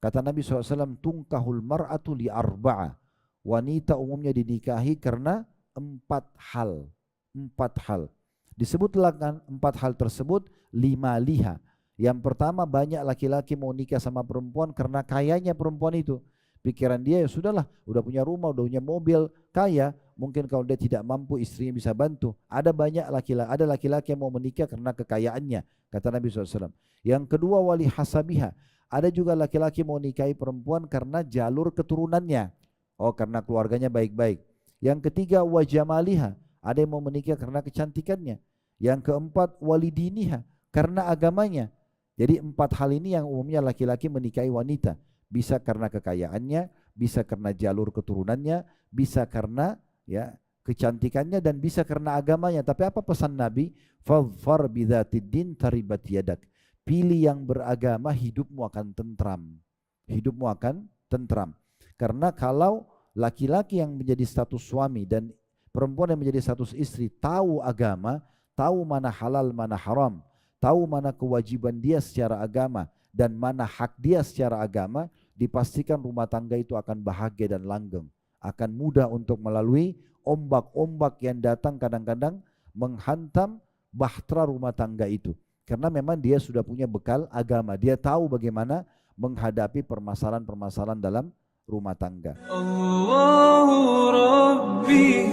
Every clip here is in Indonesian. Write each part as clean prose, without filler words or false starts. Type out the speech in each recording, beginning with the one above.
Kata Nabi SAW, tungkahul mar'atu li arba'a. Wanita umumnya dinikahi karena 4 hal. 4 hal. Disebutlah kan 4 hal tersebut, 5 liha. Yang pertama, banyak laki-laki mau nikah sama perempuan karena kayanya perempuan itu. Pikiran dia ya sudahlah, udah punya rumah, udah punya mobil, kaya. Mungkin kalau dia tidak mampu, istrinya bisa bantu. Ada banyak laki-laki yang mau menikah karena kekayaannya, kata Nabi SAW. Yang kedua, wali hasabiha. Ada juga laki-laki mau nikahi perempuan karena jalur keturunannya. Oh, karena keluarganya baik-baik. Yang ketiga, wajamaliha. Ada yang mau menikah karena kecantikannya. Yang keempat, walidiniha. Karena agamanya. Jadi 4 hal ini yang umumnya laki-laki menikahi wanita. Bisa karena kekayaannya, bisa karena jalur keturunannya, bisa karena ya kecantikannya, dan bisa karena agamanya. Tapi apa pesan Nabi? Fadhfar bidzatid din taribat yadak. Pilih yang beragama, hidupmu akan tentram. Hidupmu akan tentram. Karena kalau laki-laki yang menjadi status suami dan perempuan yang menjadi status istri tahu agama, tahu mana halal, mana haram, tahu mana kewajiban dia secara agama dan mana hak dia secara agama, dipastikan rumah tangga itu akan bahagia dan langgeng. Akan mudah untuk melalui ombak-ombak yang datang kadang-kadang menghantam bahtera rumah tangga itu. Karena memang dia sudah punya bekal agama. Dia tahu bagaimana menghadapi permasalahan-permasalahan dalam rumah tangga. Allahu Rabbi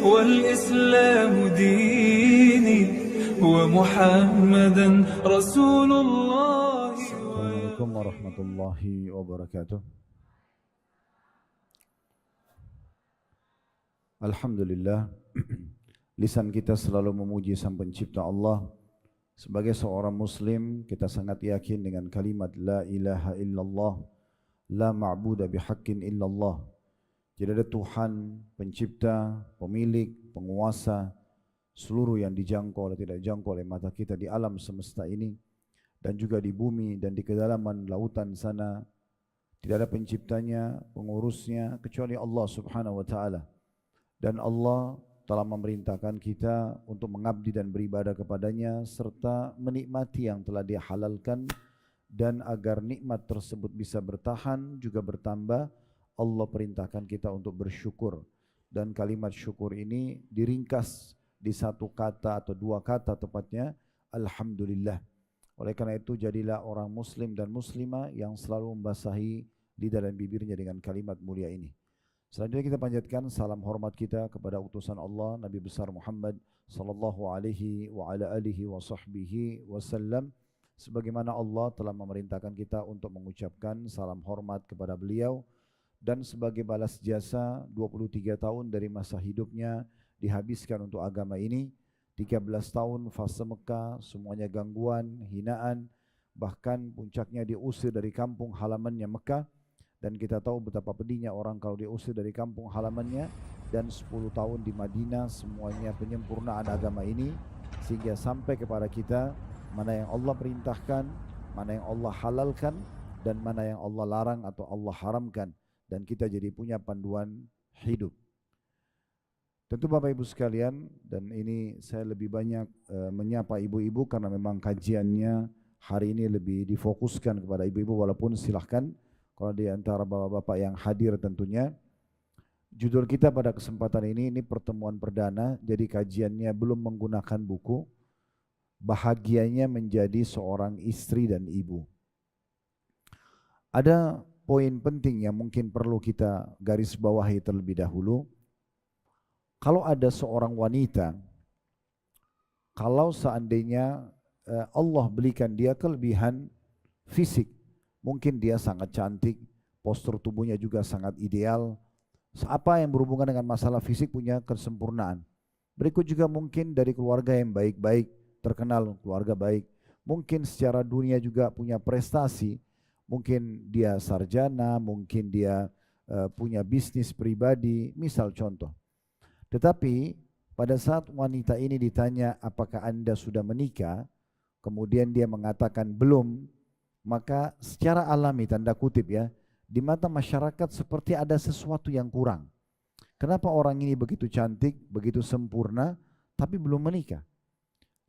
wal Islam dini wa Muhammadan Rasulullah. Assalamualaikum warahmatullahi wabarakatuh. Alhamdulillah, lisan kita selalu memuji Sang Pencipta Allah. Sebagai seorang muslim, kita sangat yakin dengan kalimat la ilaha illallah, la ma'budu bihaqqin illallah. Tidak ada Tuhan, pencipta, pemilik, penguasa seluruh yang dijangkau oleh tidak dijangkau oleh mata kita di alam semesta ini, dan juga di bumi dan di kedalaman lautan sana. Tidak ada penciptanya, pengurusnya kecuali Allah Subhanahu wa taala. Dan Allah telah memerintahkan kita untuk mengabdi dan beribadah kepadanya serta menikmati yang telah Dia halalkan, dan agar nikmat tersebut bisa bertahan juga bertambah, Allah perintahkan kita untuk bersyukur. Dan kalimat syukur ini diringkas di 1 kata atau 2 kata tepatnya, alhamdulillah. Oleh karena itu jadilah orang muslim dan muslimah yang selalu membasahi lidah dan bibirnya dengan kalimat mulia ini. Selanjutnya kita panjatkan salam hormat kita kepada utusan Allah Nabi besar Muhammad sallallahu alaihi wa ala alihi wa sahbihi wasallam, sebagaimana Allah telah memerintahkan kita untuk mengucapkan salam hormat kepada beliau, dan sebagai balas jasa 23 tahun dari masa hidupnya dihabiskan untuk agama ini. 13 tahun fase Mekah, semuanya gangguan, hinaan, bahkan puncaknya diusir dari kampung halamannya Mekah. Dan kita tahu betapa pedihnya orang kalau diusir dari kampung halamannya. Dan 10 tahun di Madinah, semuanya penyempurnaan agama ini, sehingga sampai kepada kita mana yang Allah perintahkan, mana yang Allah halalkan, dan mana yang Allah larang atau Allah haramkan, dan kita jadi punya panduan hidup. Tentu Bapak Ibu sekalian, dan ini saya lebih banyak menyapa ibu-ibu karena memang kajiannya hari ini lebih difokuskan kepada ibu-ibu, walaupun silahkan kalau di antara bapak-bapak yang hadir tentunya. Judul kita pada kesempatan ini pertemuan perdana, jadi kajiannya belum menggunakan buku. Bahagianya menjadi seorang istri dan ibu. Ada poin penting yang mungkin perlu kita garis bawahi terlebih dahulu. Kalau ada seorang wanita, kalau seandainya Allah berikan dia kelebihan fisik, mungkin dia sangat cantik, postur tubuhnya juga sangat ideal. Apa yang berhubungan dengan masalah fisik punya kesempurnaan. Berikut juga mungkin dari keluarga yang baik-baik, terkenal keluarga baik. Mungkin secara dunia juga punya prestasi. Mungkin dia sarjana, mungkin dia punya bisnis pribadi, misal contoh. Tetapi pada saat wanita ini ditanya apakah Anda sudah menikah, kemudian dia mengatakan belum, maka secara alami tanda kutip ya, di mata masyarakat seperti ada sesuatu yang kurang. Kenapa orang ini begitu cantik, begitu sempurna, tapi belum menikah?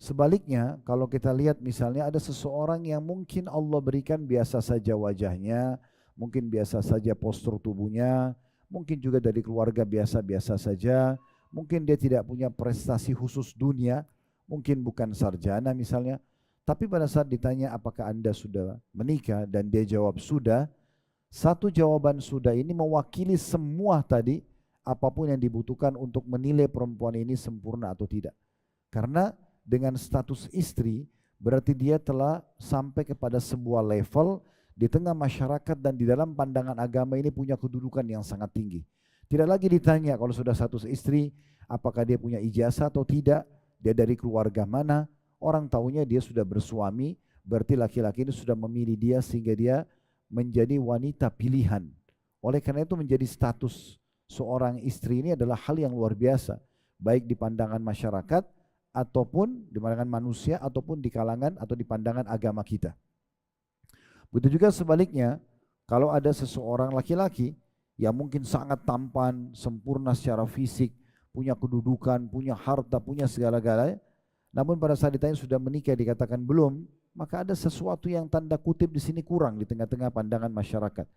Sebaliknya, kalau kita lihat misalnya ada seseorang yang mungkin Allah berikan biasa saja wajahnya, mungkin biasa saja postur tubuhnya, mungkin juga dari keluarga biasa-biasa saja, mungkin dia tidak punya prestasi khusus dunia, mungkin bukan sarjana misalnya, tapi pada saat ditanya apakah Anda sudah menikah dan dia jawab sudah, satu jawaban sudah ini mewakili semua tadi, apapun yang dibutuhkan untuk menilai perempuan ini sempurna atau tidak. Karena dengan status istri, berarti dia telah sampai kepada sebuah level di tengah masyarakat dan di dalam pandangan agama ini punya kedudukan yang sangat tinggi. Tidak lagi ditanya kalau sudah status istri, apakah dia punya ijazah atau tidak, dia dari keluarga mana, orang taunya dia sudah bersuami, berarti laki-laki ini sudah memilih dia sehingga dia menjadi wanita pilihan. Oleh karena itu menjadi status seorang istri ini adalah hal yang luar biasa, baik di pandangan masyarakat, ataupun di pandangan manusia, ataupun di kalangan atau di pandangan agama kita. Begitu juga sebaliknya, kalau ada seseorang laki-laki yang mungkin sangat tampan, sempurna secara fisik, punya kedudukan, punya harta, punya segala-galanya, namun pada saat ditanya sudah menikah dikatakan belum, maka ada sesuatu yang tanda kutip di sini kurang di tengah-tengah pandangan masyarakat.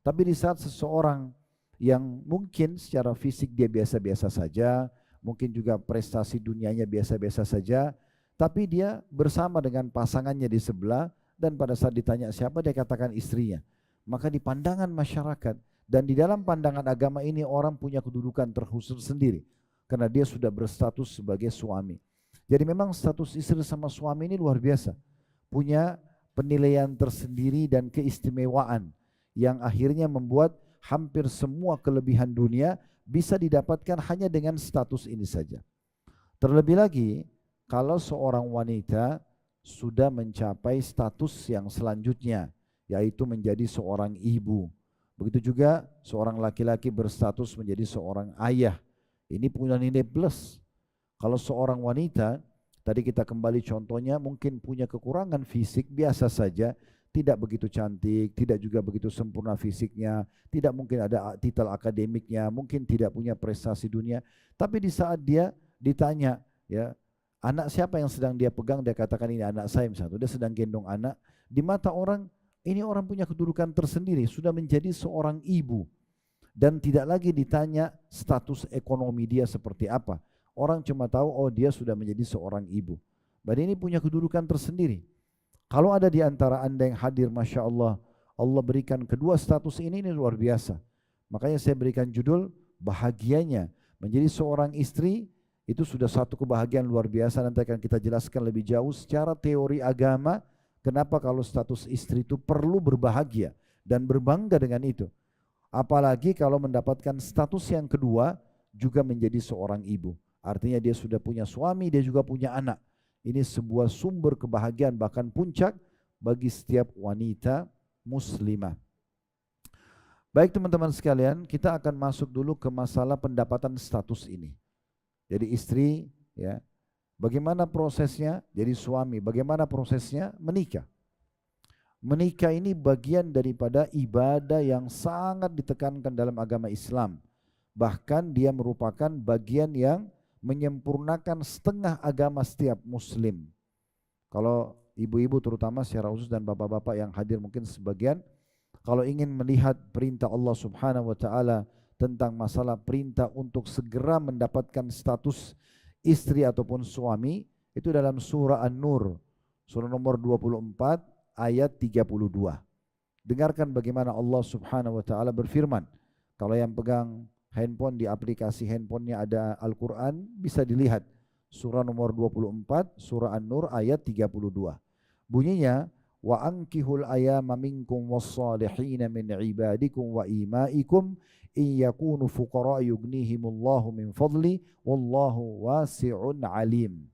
Tapi di saat seseorang yang mungkin secara fisik dia biasa-biasa saja, mungkin juga prestasi dunianya biasa-biasa saja, tapi dia bersama dengan pasangannya di sebelah, dan pada saat ditanya siapa dia katakan istrinya. Maka di pandangan masyarakat dan di dalam pandangan agama ini orang punya kedudukan terkhusus sendiri karena dia sudah berstatus sebagai suami. Jadi memang status istri sama suami ini luar biasa, punya penilaian tersendiri dan keistimewaan yang akhirnya membuat hampir semua kelebihan dunia bisa didapatkan hanya dengan status ini saja. Terlebih lagi kalau seorang wanita sudah mencapai status yang selanjutnya, yaitu menjadi seorang ibu. Begitu juga seorang laki-laki berstatus menjadi seorang ayah. Ini punya nilai plus. Kalau seorang wanita, tadi kita kembali contohnya, mungkin punya kekurangan fisik biasa saja, tidak begitu cantik, tidak juga begitu sempurna fisiknya, tidak mungkin ada titel akademiknya, mungkin tidak punya prestasi dunia, tapi di saat dia ditanya, ya, anak siapa yang sedang dia pegang, dia katakan ini anak saya misalnya, dia sedang gendong anak, di mata orang, ini orang punya kedudukan tersendiri, sudah menjadi seorang ibu. Dan tidak lagi ditanya status ekonomi dia seperti apa. Orang cuma tahu, oh dia sudah menjadi seorang ibu. Berarti ini punya kedudukan tersendiri. Kalau ada di antara Anda yang hadir, Masya Allah, Allah berikan kedua status ini luar biasa. Makanya saya berikan judul, bahagianya menjadi seorang istri, itu sudah satu kebahagiaan luar biasa. Nanti akan kita jelaskan lebih jauh secara teori agama, kenapa kalau status istri itu perlu berbahagia dan berbangga dengan itu. Apalagi kalau mendapatkan status yang kedua juga menjadi seorang ibu. Artinya dia sudah punya suami, dia juga punya anak. Ini sebuah sumber kebahagiaan bahkan puncak bagi setiap wanita muslimah. Baik teman-teman sekalian, kita akan masuk dulu ke masalah pendapatan status ini. Jadi istri, ya, bagaimana prosesnya jadi suami, bagaimana prosesnya menikah. Menikah ini bagian daripada ibadah yang sangat ditekankan dalam agama Islam. Bahkan dia merupakan bagian yang menyempurnakan setengah agama setiap muslim. Kalau ibu-ibu terutama secara khusus dan bapak-bapak yang hadir mungkin sebagian, kalau ingin melihat perintah Allah Subhanahu wa taala tentang masalah perintah untuk segera mendapatkan status istri ataupun suami, itu dalam surah An-Nur, surah nomor 24 ayat 32. Dengarkan bagaimana Allah Subhanahu wa taala berfirman. Kalau yang pegang handphone, di aplikasi handphonenya ada Al-Quran, bisa dilihat surah nomor 24 surah An-Nur ayat 32. Bunyinya, wa ankihul ayama minkum was-salihina min ibadikum wa imaikum in yakunu fuqara yughnihimullahu min fadli wallahu wasi'un alim.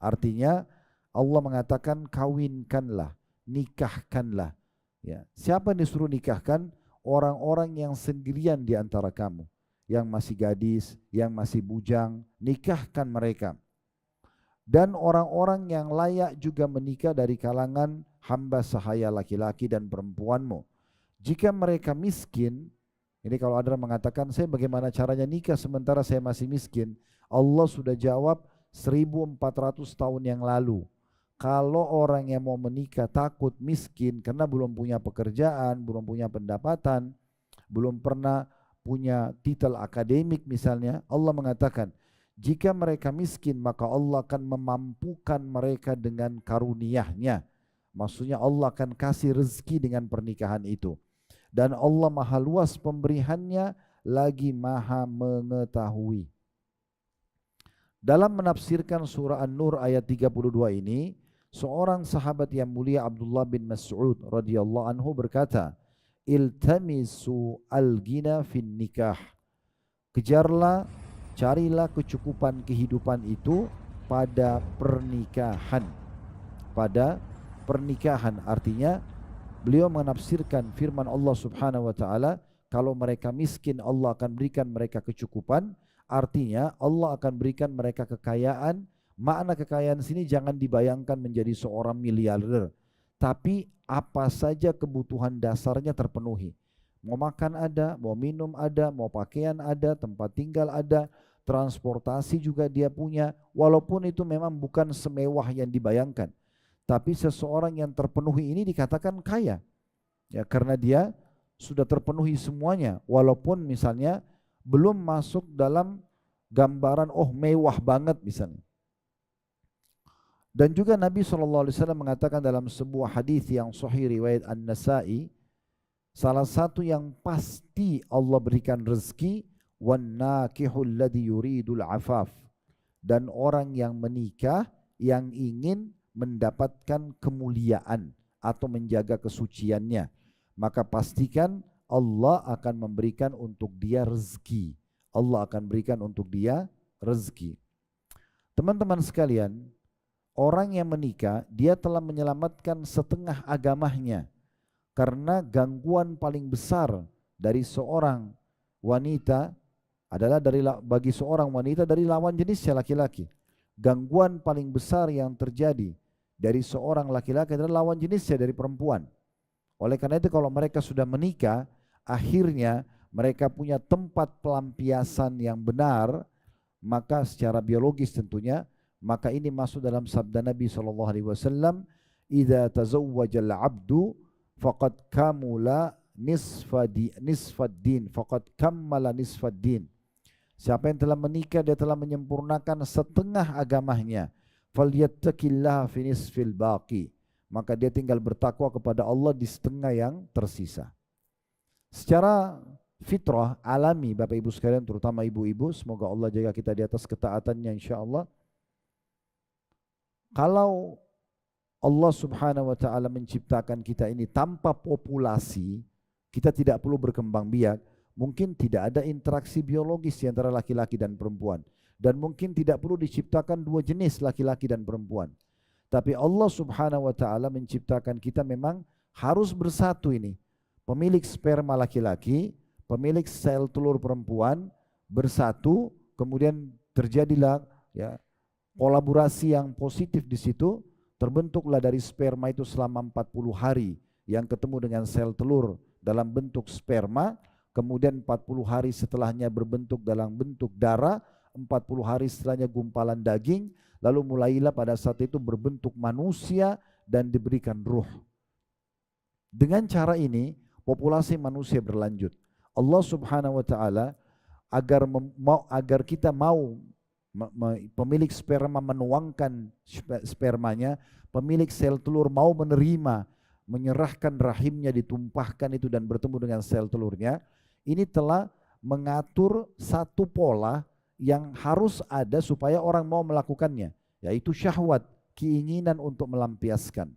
Artinya Allah mengatakan kawinkanlah, nikahkanlah. Ya, siapa yang disuruh nikahkan? Orang-orang yang sendirian di antara kamu, yang masih gadis, yang masih bujang, nikahkan mereka. Dan orang-orang yang layak juga menikah dari kalangan hamba sahaya laki-laki dan perempuanmu. Jika mereka miskin, ini kalau ada mengatakan saya bagaimana caranya nikah sementara saya masih miskin, Allah sudah jawab 1400 tahun yang lalu. Kalau orang yang mau menikah takut miskin karena belum punya pekerjaan, belum punya pendapatan, belum pernah punya titel akademik misalnya, Allah mengatakan, jika mereka miskin maka Allah akan memampukan mereka dengan karunia-Nya. Maksudnya Allah akan kasih rezeki dengan pernikahan itu. Dan Allah maha luas pemberiannya, lagi maha mengetahui. Dalam menafsirkan surah An-Nur ayat 32 ini, seorang sahabat yang mulia Abdullah bin Mas'ud radhiyallahu anhu berkata, "Iltamisu al-ghina fin nikah." Kejarlah, carilah kecukupan kehidupan itu pada pernikahan. Pada pernikahan artinya beliau menafsirkan firman Allah Subhanahu wa taala, kalau mereka miskin Allah akan berikan mereka kecukupan, artinya Allah akan berikan mereka kekayaan. Makna kekayaan sini jangan dibayangkan menjadi seorang miliarder, tapi apa saja kebutuhan dasarnya terpenuhi. Mau makan ada, mau minum ada, mau pakaian ada, tempat tinggal ada, transportasi juga dia punya, walaupun itu memang bukan semewah yang dibayangkan. Tapi seseorang yang terpenuhi ini dikatakan kaya, ya, karena dia sudah terpenuhi semuanya, walaupun misalnya belum masuk dalam gambaran oh mewah banget misalnya. Dan juga Nabi SAW mengatakan dalam sebuah hadis yang sahih riwayat An-Nasa'i, salah satu yang pasti Allah berikan rezeki, wan nakihul ladzi yuridul afaf, dan orang yang menikah yang ingin mendapatkan kemuliaan atau menjaga kesuciannya, maka pastikan Allah akan memberikan untuk dia rezeki. Allah akan berikan untuk dia rezeki. Teman-teman sekalian, orang yang menikah, dia telah menyelamatkan setengah agamanya. Karena gangguan paling besar dari seorang wanita adalah bagi seorang wanita dari lawan jenisnya laki-laki. Gangguan paling besar yang terjadi dari seorang laki-laki adalah lawan jenisnya dari perempuan. Oleh karena itu kalau mereka sudah menikah, akhirnya mereka punya tempat pelampiasan yang benar, maka secara biologis tentunya, maka ini masuk dalam sabda Nabi SAW, "Idza tazawwajal 'abdu faqad kamula nisfad din, faqad kammala nisfad din." Siapa yang telah menikah dia telah menyempurnakan setengah agamanya. Falyattaqillaha fi nisfil baqi. Maka dia tinggal bertakwa kepada Allah di setengah yang tersisa. Secara fitrah alami Bapak Ibu sekalian, terutama ibu-ibu, semoga Allah jaga kita di atas ketaatannya insyaallah. Kalau Allah Subhanahu wa taala menciptakan kita ini tanpa populasi, kita tidak perlu berkembang biak, mungkin tidak ada interaksi biologis di antara laki-laki dan perempuan, dan mungkin tidak perlu diciptakan dua jenis laki-laki dan perempuan. Tapi Allah Subhanahu wa taala menciptakan kita memang harus bersatu ini. Pemilik sperma laki-laki, pemilik sel telur perempuan bersatu, kemudian terjadilah ya kolaborasi yang positif di situ, terbentuklah dari sperma itu selama 40 hari yang ketemu dengan sel telur dalam bentuk sperma, kemudian 40 hari setelahnya berbentuk dalam bentuk darah, 40 hari setelahnya gumpalan daging, lalu mulailah pada saat itu berbentuk manusia dan diberikan ruh. Dengan cara ini populasi manusia berlanjut. Allah Subhanahu wa taala agar kita mau pemilik sperma menuangkan spermanya, pemilik sel telur mau menerima, menyerahkan rahimnya, ditumpahkan itu dan bertemu dengan sel telurnya. Ini telah mengatur satu pola yang harus ada supaya orang mau melakukannya, yaitu syahwat, keinginan untuk melampiaskan.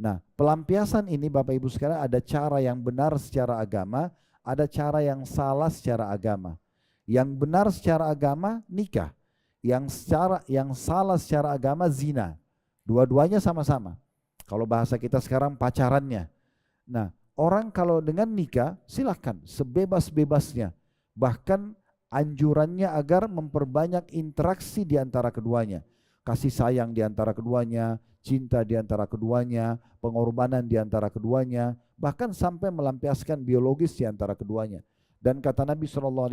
Nah, pelampiasan ini Bapak Ibu sekalian ada cara yang benar secara agama, ada cara yang salah secara agama. Yang benar secara agama nikah, yang salah secara agama zina. Dua-duanya sama-sama. Kalau bahasa kita sekarang pacarannya. Nah, orang kalau dengan nikah silahkan sebebas-bebasnya. Bahkan anjurannya agar memperbanyak interaksi di antara keduanya. Kasih sayang di antara keduanya, cinta di antara keduanya, pengorbanan di antara keduanya, bahkan sampai melampiaskan biologis di antara keduanya. Dan kata Nabi SAW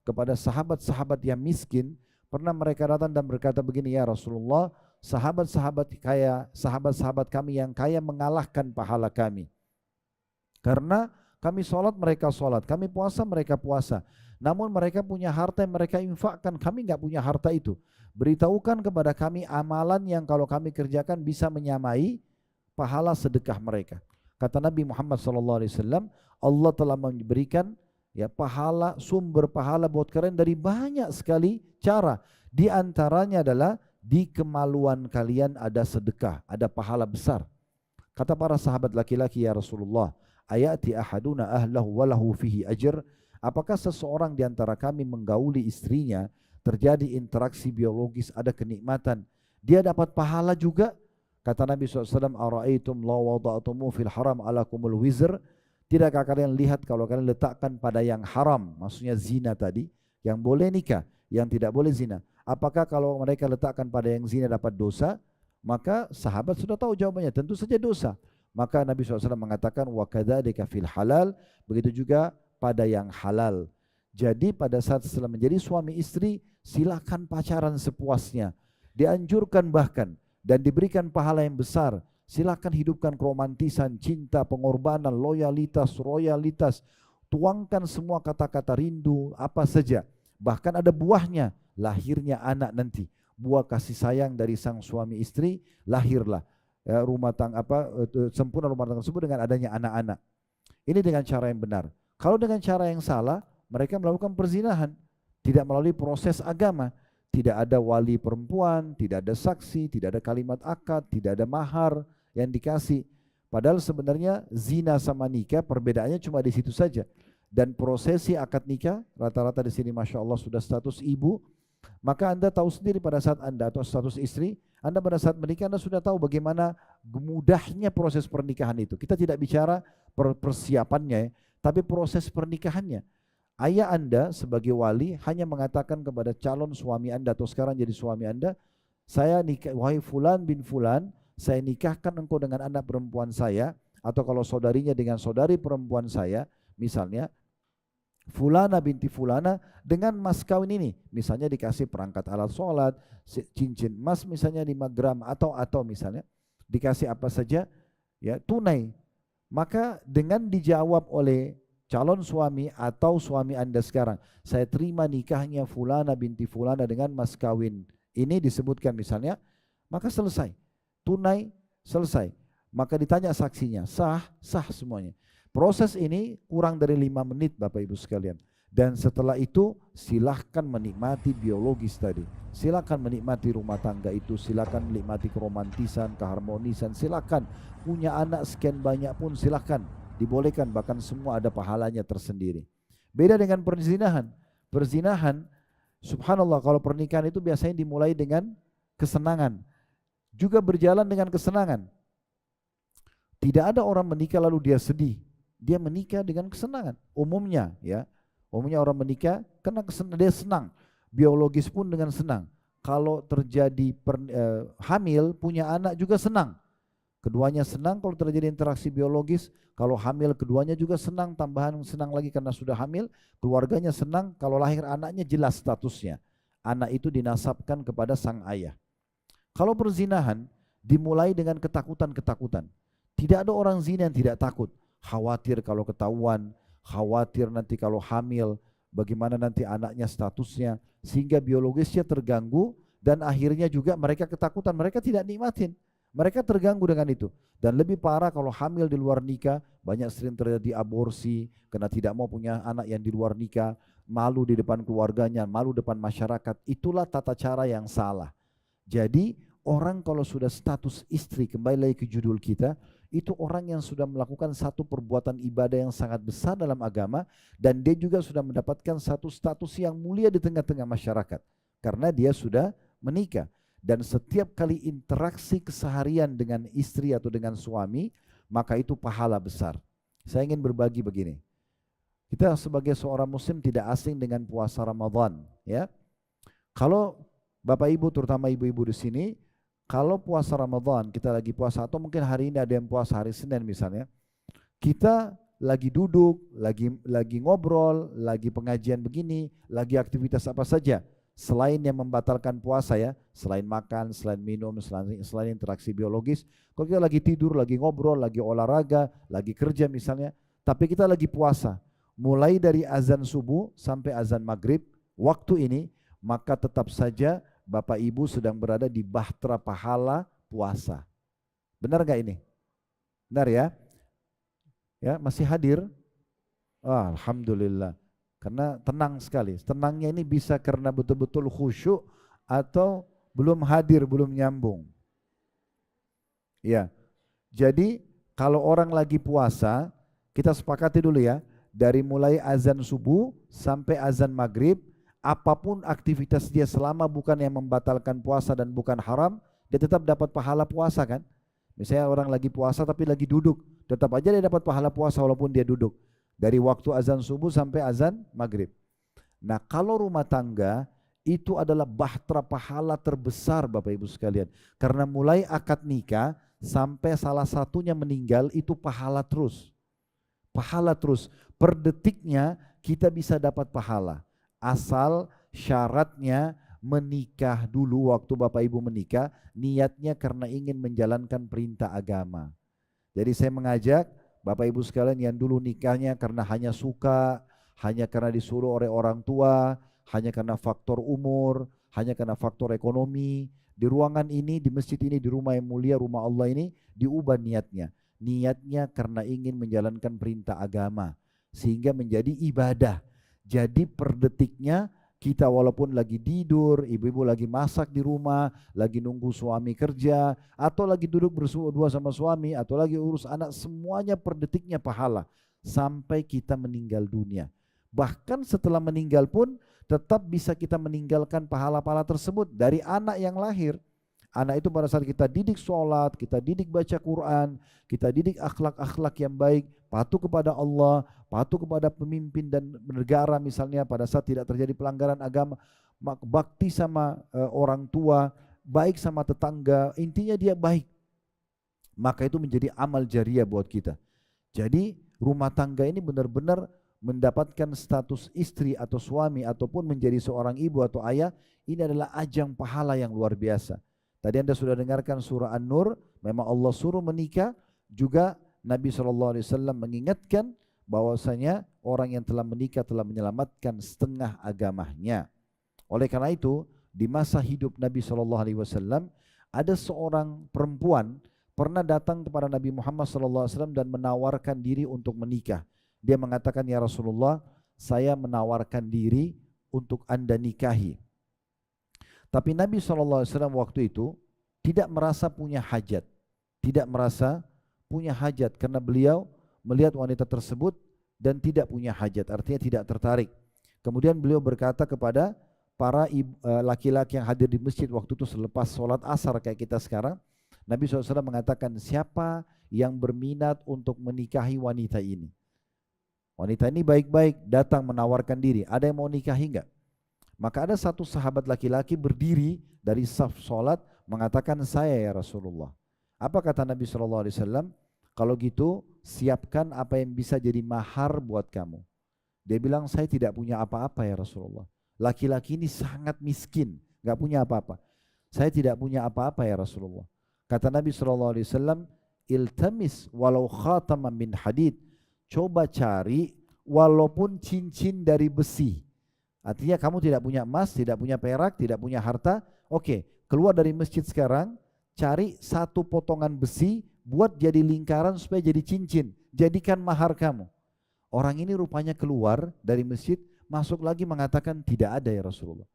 kepada sahabat-sahabat yang miskin, pernah mereka datang dan berkata begini, ya Rasulullah, sahabat-sahabat kami yang kaya mengalahkan pahala kami. Karena kami sholat, mereka sholat, kami puasa, mereka puasa. Namun mereka punya harta yang mereka infakkan, kami nggak punya harta itu. Beritahukan kepada kami amalan yang kalau kami kerjakan bisa menyamai pahala sedekah mereka. Kata Nabi Muhammad SAW, Allah telah memberikan ya pahala, sumber pahala buat kalian dari banyak sekali cara. Di antaranya adalah di kemaluan kalian ada sedekah, ada pahala besar. Kata para sahabat laki-laki, ya Rasulullah, ayati ahaduna ahlahu walahu fihi ajr. Apakah seseorang di antara kami menggauli istrinya, terjadi interaksi biologis, ada kenikmatan, dia dapat pahala juga? Kata Nabi SAW, ara'aitum la wada'tumu fil haram alakumul wizr. Tidakkah kalian lihat kalau kalian letakkan pada yang haram, maksudnya zina tadi, yang boleh nikah, yang tidak boleh zina, apakah kalau mereka letakkan pada yang zina dapat dosa? Maka sahabat sudah tahu jawabannya, tentu saja dosa. Maka Nabi SAW mengatakan, wa kadzalika fil halal, begitu juga pada yang halal. Jadi pada saat setelah menjadi suami istri, silakan pacaran sepuasnya. Dianjurkan bahkan dan diberikan pahala yang besar. Silakan hidupkan keromantisan, cinta, pengorbanan, loyalitas, royalitas. Tuangkan semua kata-kata rindu, apa saja. Bahkan ada buahnya, lahirnya anak nanti. Buah kasih sayang dari sang suami istri, lahirlah sempurna rumah tangga tersebut dengan adanya anak-anak. Ini dengan cara yang benar. Kalau dengan cara yang salah, mereka melakukan perzinahan, tidak melalui proses agama, tidak ada wali perempuan, tidak ada saksi, tidak ada kalimat akad, tidak ada mahar yang dikasih. Padahal sebenarnya zina sama nikah perbedaannya cuma di situ saja. Dan prosesi akad nikah rata-rata di sini masya Allah sudah status ibu. Maka Anda tahu sendiri pada saat Anda atau status istri, Anda pada saat menikah Anda sudah tahu bagaimana mudahnya proses pernikahan itu. Kita tidak bicara persiapannya, tapi proses pernikahannya. Ayah Anda sebagai wali hanya mengatakan kepada calon suami Anda atau sekarang jadi suami Anda, saya nikah, wahai fulan bin fulan, saya nikahkan engkau dengan anak perempuan saya, atau kalau saudarinya dengan saudari perempuan saya, misalnya fulana binti fulana dengan mas kawin ini, misalnya dikasih perangkat alat sholat, cincin emas misalnya 5 gram atau misalnya dikasih apa saja ya tunai. Maka dengan dijawab oleh calon suami atau suami Anda sekarang, saya terima nikahnya fulana binti fulana dengan mas kawin ini disebutkan misalnya, maka selesai, tunai selesai. Maka ditanya saksinya, sah semuanya. Proses ini kurang dari 5 menit Bapak Ibu sekalian. Dan setelah itu silahkan menikmati biologis tadi. Silahkan menikmati rumah tangga itu. Silahkan menikmati keromantisan, keharmonisan. Silahkan punya anak sekian banyak pun silahkan. Dibolehkan, bahkan semua ada pahalanya tersendiri. Beda dengan perzinahan. Perzinahan, subhanallah, kalau pernikahan itu biasanya dimulai dengan kesenangan. Juga berjalan dengan kesenangan. Tidak ada orang menikah lalu dia sedih. Dia menikah dengan kesenangan. Umumnya orang menikah karena dia senang. Biologis pun dengan senang. Kalau terjadi hamil, punya anak juga senang. Keduanya senang kalau terjadi interaksi biologis. Kalau hamil keduanya juga senang, tambahan senang lagi karena sudah hamil. Keluarganya senang, kalau lahir anaknya jelas statusnya. Anak itu dinasabkan kepada sang ayah. Kalau perzinahan dimulai dengan ketakutan-ketakutan. Tidak ada orang zina yang tidak takut. Khawatir kalau ketahuan, khawatir nanti kalau hamil, bagaimana nanti anaknya statusnya, sehingga biologisnya terganggu dan akhirnya juga mereka ketakutan, mereka tidak nikmatin, mereka terganggu dengan itu. Dan lebih parah kalau hamil di luar nikah, banyak sering terjadi aborsi karena tidak mau punya anak yang di luar nikah, malu di depan keluarganya, malu depan masyarakat. Itulah tata cara yang salah. Jadi orang kalau sudah status istri, kembali lagi ke judul kita, itu orang yang sudah melakukan satu perbuatan ibadah yang sangat besar dalam agama, dan dia juga sudah mendapatkan satu status yang mulia di tengah-tengah masyarakat karena dia sudah menikah. Dan setiap kali interaksi keseharian dengan istri atau dengan suami, maka itu pahala besar. Saya ingin berbagi begini, kita sebagai seorang muslim tidak asing dengan puasa Ramadan, ya. Kalau Bapak Ibu, terutama ibu-ibu di sini, kalau puasa Ramadan, kita lagi puasa, atau mungkin hari ini ada yang puasa hari Senin misalnya, kita lagi duduk, lagi ngobrol, lagi pengajian begini, lagi aktivitas apa saja, selain yang membatalkan puasa ya, selain makan, selain minum, selain interaksi biologis, kalau kita lagi tidur, lagi ngobrol, lagi olahraga, lagi kerja misalnya, tapi kita lagi puasa, mulai dari azan subuh sampai azan maghrib, waktu ini, maka tetap saja Bapak Ibu sedang berada di bahtera pahala puasa. Benar gak ini? Benar ya? Ya, masih hadir? Ah, alhamdulillah. Karena tenang sekali. Tenangnya ini bisa karena betul-betul khusyuk atau belum hadir, belum nyambung. Ya. Jadi kalau orang lagi puasa, kita sepakati dulu ya, dari mulai azan subuh sampai azan maghrib, apapun aktivitas dia selama bukan yang membatalkan puasa dan bukan haram, dia tetap dapat pahala puasa kan? Misalnya orang lagi puasa tapi lagi duduk, tetap aja dia dapat pahala puasa walaupun dia duduk. Dari waktu azan subuh sampai azan maghrib. Nah kalau rumah tangga itu adalah bahtera pahala terbesar Bapak Ibu sekalian. Karena mulai akad nikah sampai salah satunya meninggal itu pahala terus. Pahala terus. Per detiknya kita bisa dapat pahala. Asal syaratnya menikah dulu waktu Bapak Ibu menikah. Niatnya karena ingin menjalankan perintah agama. Jadi saya mengajak Bapak Ibu sekalian yang dulu nikahnya karena hanya suka, hanya karena disuruh oleh orang tua, hanya karena faktor umur, hanya karena faktor ekonomi, di ruangan ini, di masjid ini, di rumah yang mulia, rumah Allah ini, diubah niatnya. Niatnya karena ingin menjalankan perintah agama, sehingga menjadi ibadah. Jadi per detiknya kita walaupun lagi tidur, ibu-ibu lagi masak di rumah, lagi nunggu suami kerja, atau lagi duduk berdua sama suami, atau lagi urus anak, semuanya per detiknya pahala. Sampai kita meninggal dunia. Bahkan setelah meninggal pun tetap bisa kita meninggalkan pahala-pahala tersebut dari anak yang lahir. Anak itu pada saat kita didik sholat, kita didik baca Quran, kita didik akhlak-akhlak yang baik, patuh kepada Allah, patuh kepada pemimpin dan negara misalnya pada saat tidak terjadi pelanggaran agama, bakti sama orang tua, baik sama tetangga, intinya dia baik. Maka itu menjadi amal jariah buat kita. Jadi rumah tangga ini benar-benar mendapatkan status istri atau suami ataupun menjadi seorang ibu atau ayah, ini adalah ajang pahala yang luar biasa. Tadi Anda sudah dengarkan surah An-Nur, memang Allah suruh menikah, juga Nabi SAW mengingatkan bahwasanya orang yang telah menikah telah menyelamatkan setengah agamanya. Oleh karena itu, di masa hidup Nabi SAW, ada seorang perempuan pernah datang kepada Nabi Muhammad SAW dan menawarkan diri untuk menikah. Dia mengatakan, ya Rasulullah, saya menawarkan diri untuk Anda nikahi. Tapi Nabi SAW waktu itu tidak merasa punya hajat. Tidak merasa punya hajat karena beliau melihat wanita tersebut dan tidak punya hajat, artinya tidak tertarik. Kemudian beliau berkata kepada para laki-laki yang hadir di masjid waktu itu selepas sholat asar kayak kita sekarang, Nabi SAW mengatakan, siapa yang berminat untuk menikahi wanita ini? Wanita ini baik-baik datang menawarkan diri, ada yang mau nikahi enggak? Maka ada satu sahabat laki-laki berdiri dari saf sholat mengatakan, saya ya Rasulullah. Apa kata Nabi SAW? Kalau gitu siapkan apa yang bisa jadi mahar buat kamu. Dia bilang, saya tidak punya apa-apa ya Rasulullah. Laki-laki ini sangat miskin, gak punya apa-apa. Saya tidak punya apa-apa ya Rasulullah. Kata Nabi SAW, iltamis walau khataman min hadid. Coba cari walaupun cincin dari besi. Artinya kamu tidak punya emas, tidak punya perak, tidak punya harta. Oke, keluar dari masjid sekarang, cari satu potongan besi, buat jadi lingkaran supaya jadi cincin. Jadikan mahar kamu. Orang ini rupanya keluar dari masjid, masuk lagi mengatakan tidak ada ya Rasulullah.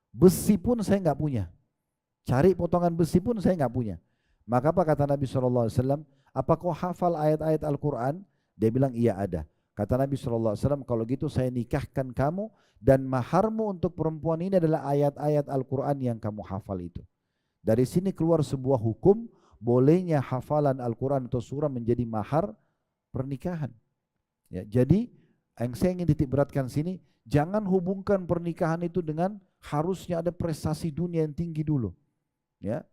Besi pun saya nggak punya. Cari potongan besi pun saya nggak punya. Maka apa kata Nabi SAW? Apa kau hafal ayat-ayat Al-Quran? Dia bilang iya ada. Kata Nabi SAW, kalau gitu saya nikahkan kamu dan maharmu untuk perempuan ini adalah ayat-ayat Al-Quran yang kamu hafal itu. Dari sini keluar sebuah hukum, bolehnya hafalan Al-Quran atau surah menjadi mahar pernikahan. Ya, jadi yang saya ingin titik beratkan sini, jangan hubungkan pernikahan itu dengan harusnya ada prestasi dunia yang tinggi dulu. Ya,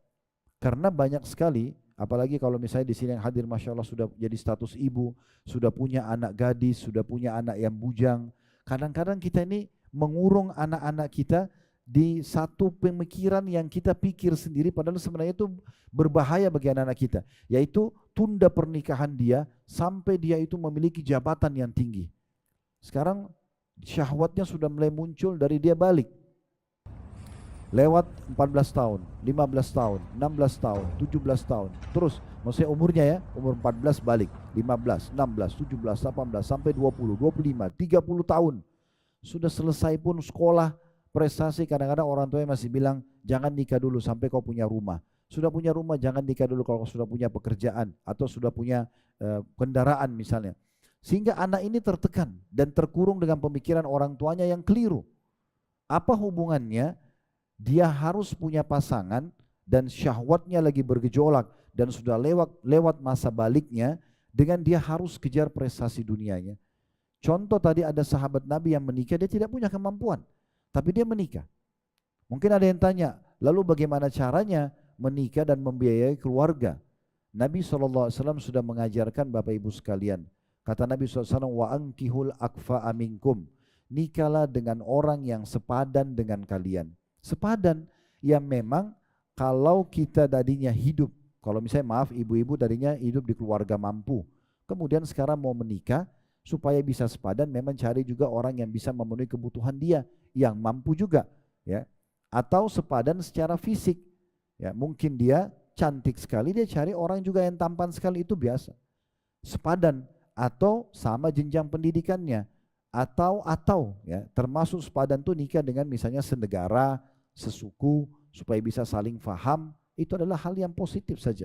karena banyak sekali, apalagi kalau misalnya di sini yang hadir Masya Allah sudah jadi status ibu, sudah punya anak gadis, sudah punya anak yang bujang. Kadang-kadang kita ini mengurung anak-anak kita di satu pemikiran yang kita pikir sendiri padahal sebenarnya itu berbahaya bagi anak-anak kita, yaitu tunda pernikahan dia sampai dia itu memiliki jabatan yang tinggi. Sekarang syahwatnya sudah mulai muncul dari dia balik. Lewat 14 tahun, 15 tahun, 16 tahun, 17 tahun. Terus, maksudnya umurnya ya, umur 14 balik, 15, 16, 17, 18, sampai 20, 25, 30 tahun. Sudah selesai pun sekolah, prestasi, kadang-kadang orang tuanya masih bilang, jangan nikah dulu sampai kau punya rumah. Sudah punya rumah, jangan nikah dulu kalau sudah punya pekerjaan, atau sudah punya kendaraan misalnya. Sehingga anak ini tertekan dan terkurung dengan pemikiran orang tuanya yang keliru. Apa hubungannya? Dia harus punya pasangan dan syahwatnya lagi bergejolak dan sudah lewat masa baliknya dengan dia harus kejar prestasi dunianya. Contoh tadi ada sahabat Nabi yang menikah, dia tidak punya kemampuan, tapi dia menikah. Mungkin ada yang tanya, lalu bagaimana caranya menikah dan membiayai keluarga? Nabi SAW sudah mengajarkan Bapak Ibu sekalian. Kata Nabi SAW, wa ankihul akfa'a minkum. Nikahlah dengan orang yang sepadan dengan kalian. Sepadan yang memang kalau kita tadinya hidup, kalau misalnya maaf ibu-ibu tadinya hidup di keluarga mampu, kemudian sekarang mau menikah supaya bisa sepadan, memang cari juga orang yang bisa memenuhi kebutuhan dia, yang mampu juga, ya. Atau sepadan secara fisik, ya. Mungkin dia cantik sekali, dia cari orang juga yang tampan sekali, itu biasa. Sepadan atau sama jenjang pendidikannya, atau ya termasuk sepadan tuh nikah dengan misalnya senegara, sesuku, supaya bisa saling faham, itu adalah hal yang positif saja.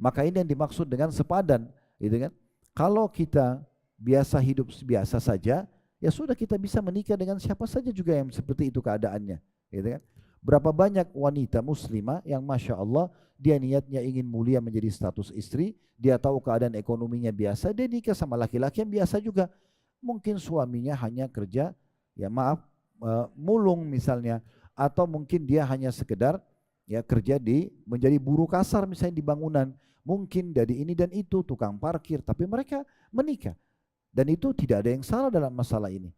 Maka ini yang dimaksud dengan sepadan, gitu kan? Kalau kita biasa hidup biasa saja, ya sudah kita bisa menikah dengan siapa saja juga yang seperti itu keadaannya, gitu kan? Berapa banyak wanita muslimah yang masya Allah dia niatnya ingin mulia menjadi status istri, dia tahu keadaan ekonominya biasa, dia nikah sama laki-laki yang biasa juga. Mungkin suaminya hanya kerja, ya maaf, mulung misalnya, atau mungkin dia hanya sekedar ya kerja menjadi buruh kasar misalnya di bangunan, mungkin dari ini dan itu, tukang parkir, tapi mereka menikah. Dan itu tidak ada yang salah dalam masalah ini,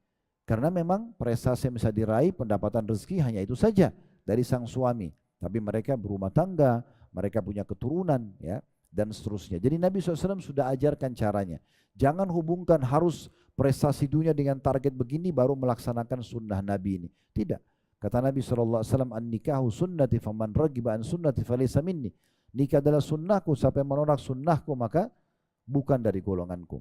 karena memang prestasi yang bisa diraih, pendapatan rezeki hanya itu saja dari sang suami, tapi mereka berumah tangga, mereka punya keturunan, ya, dan seterusnya. Jadi Nabi SAW sudah ajarkan caranya. Jangan hubungkan harus prestasi dunia dengan target begini baru melaksanakan sunnah Nabi ini. Tidak. Kata Nabi SAW, an-nikahu sunnati faman ragiba an sunnati falaysa minni. Nikah adalah sunnahku, siapa yang menolak sunnahku maka bukan dari golonganku.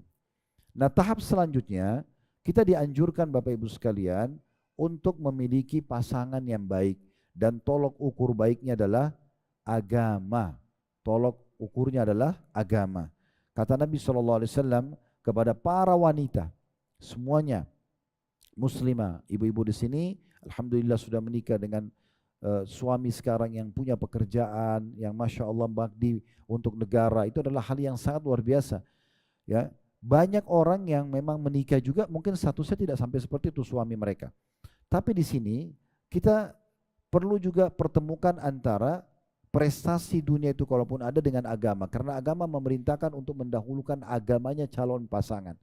Nah, tahap selanjutnya kita dianjurkan Bapak Ibu sekalian untuk memiliki pasangan yang baik, dan tolok ukur baiknya adalah agama. Tolok ukurnya adalah agama. Kata Nabi SAW kepada para wanita semuanya muslimah, ibu-ibu di sini alhamdulillah sudah menikah dengan suami sekarang yang punya pekerjaan yang masya Allah bakti untuk negara, itu adalah hal yang sangat luar biasa, ya. Banyak orang yang memang menikah juga mungkin statusnya tidak sampai seperti itu suami mereka, tapi di sini kita perlu juga pertemukan antara prestasi dunia itu kalaupun ada dengan agama, karena agama memerintahkan untuk mendahulukan agamanya calon pasangan.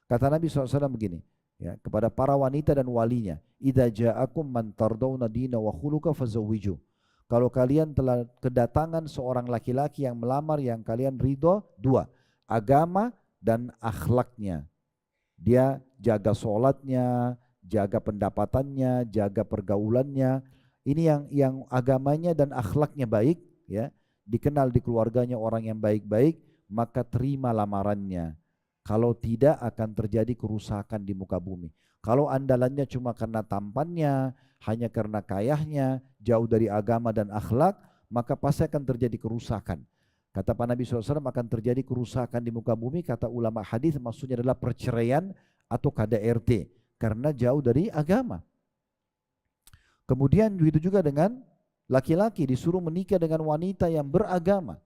Kata Nabi SAW begini, ya, kepada para wanita dan walinya, idza ja'akum man tardawna dina wa khuluqa fazawwiju. Kalau kalian telah kedatangan seorang laki-laki yang melamar yang kalian ridho, dua, agama dan akhlaknya. Dia jaga sholatnya, jaga pendapatannya, jaga pergaulannya. Ini yang agamanya dan akhlaknya baik, ya, dikenal di keluarganya orang yang baik-baik, maka terima lamarannya. Kalau tidak akan terjadi kerusakan di muka bumi. Kalau andalannya cuma karena tampannya, hanya karena kayahnya, jauh dari agama dan akhlak, maka pasti akan terjadi kerusakan. Kata Pak Nabi SAW akan terjadi kerusakan di muka bumi, kata ulama hadis maksudnya adalah perceraian atau KDRT, karena jauh dari agama. Kemudian begitu juga dengan laki-laki disuruh menikah dengan wanita yang beragama.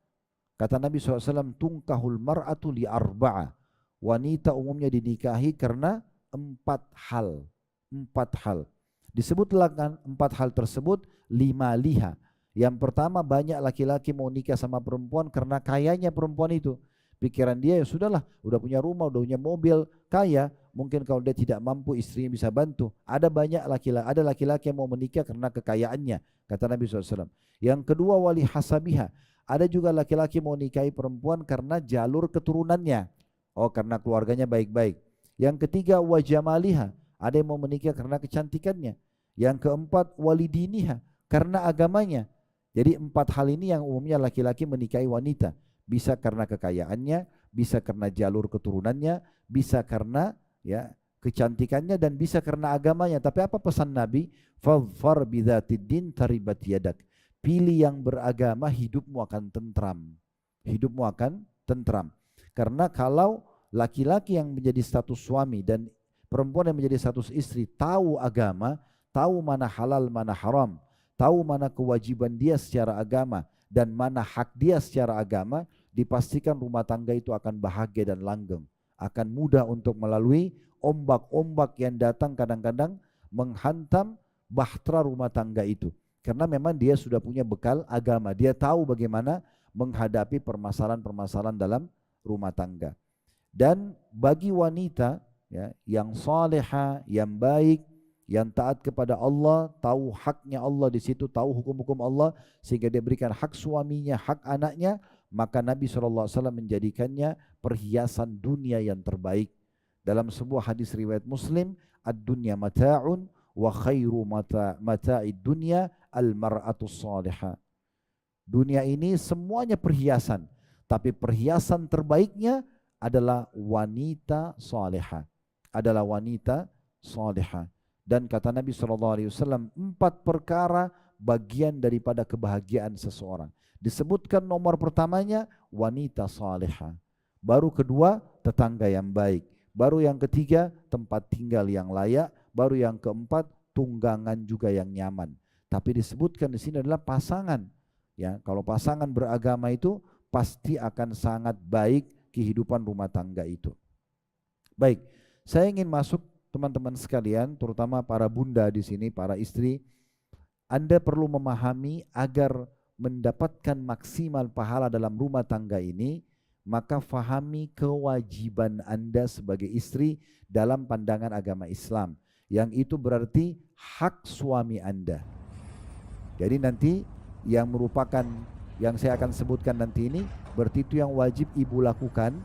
Kata Nabi SAW, tungkahul mar'atu li arba'a. Wanita umumnya dinikahi karena 4 hal. 4 hal. Disebutlah kan 4 hal tersebut, 5 liha. Yang pertama, banyak laki-laki mau nikah sama perempuan karena kayanya perempuan itu. Pikiran dia ya sudahlah, udah punya rumah, udah punya mobil, kaya, mungkin kalau dia tidak mampu istrinya bisa bantu. Ada banyak laki-laki, ada laki-laki yang mau menikah karena kekayaannya, kata Nabi SAW. Yang kedua wali hasabiha, ada juga laki-laki mau nikahi perempuan karena jalur keturunannya, oh karena keluarganya baik-baik. Yang ketiga wajamaliha, ada yang mau menikah karena kecantikannya. Yang keempat walidiniha, karena agamanya. Jadi 4 hal ini yang umumnya laki-laki menikahi wanita. Bisa karena kekayaannya, bisa karena jalur keturunannya, bisa karena ya kecantikannya, dan bisa karena agamanya. Tapi apa pesan Nabi? Fadhfar bidzatid din taribat yadak. Pilih yang beragama, hidupmu akan tentram. Hidupmu akan tentram. Karena kalau laki-laki yang menjadi status suami dan perempuan yang menjadi status istri tahu agama, tahu mana halal, mana haram, tahu mana kewajiban dia secara agama dan mana hak dia secara agama, dipastikan rumah tangga itu akan bahagia dan langgeng, akan mudah untuk melalui ombak-ombak yang datang kadang-kadang menghantam bahtera rumah tangga itu. Karena memang dia sudah punya bekal agama, dia tahu bagaimana menghadapi permasalahan-permasalahan dalam rumah tangga. Dan bagi wanita ya, yang saleha, yang baik, yang taat kepada Allah, tahu haknya Allah di situ, tahu hukum-hukum Allah, sehingga dia berikan hak suaminya, hak anaknya, maka Nabi SAW menjadikannya perhiasan dunia yang terbaik. Dalam sebuah hadis riwayat Muslim, ad-dunya mata'un wa khairu mata'id dunya al-mar'atus salihah. Dunia ini semuanya perhiasan, tapi perhiasan terbaiknya adalah wanita salihah. Adalah wanita salihah. Dan kata Nabi SAW, 4 perkara bagian daripada kebahagiaan seseorang. Disebutkan nomor pertamanya wanita salihah. Baru kedua tetangga yang baik. Baru yang ketiga tempat tinggal yang layak. Baru yang keempat tunggangan juga yang nyaman. Tapi disebutkan di sini adalah pasangan. Ya, kalau pasangan beragama itu pasti akan sangat baik kehidupan rumah tangga itu. Baik, saya ingin masuk teman-teman sekalian, terutama para bunda di sini, para istri, Anda perlu memahami agar mendapatkan maksimal pahala dalam rumah tangga ini, maka fahami kewajiban Anda sebagai istri dalam pandangan agama Islam. Yang itu berarti hak suami Anda. Jadi nanti yang merupakan, yang saya akan sebutkan nanti ini, berarti itu yang wajib ibu lakukan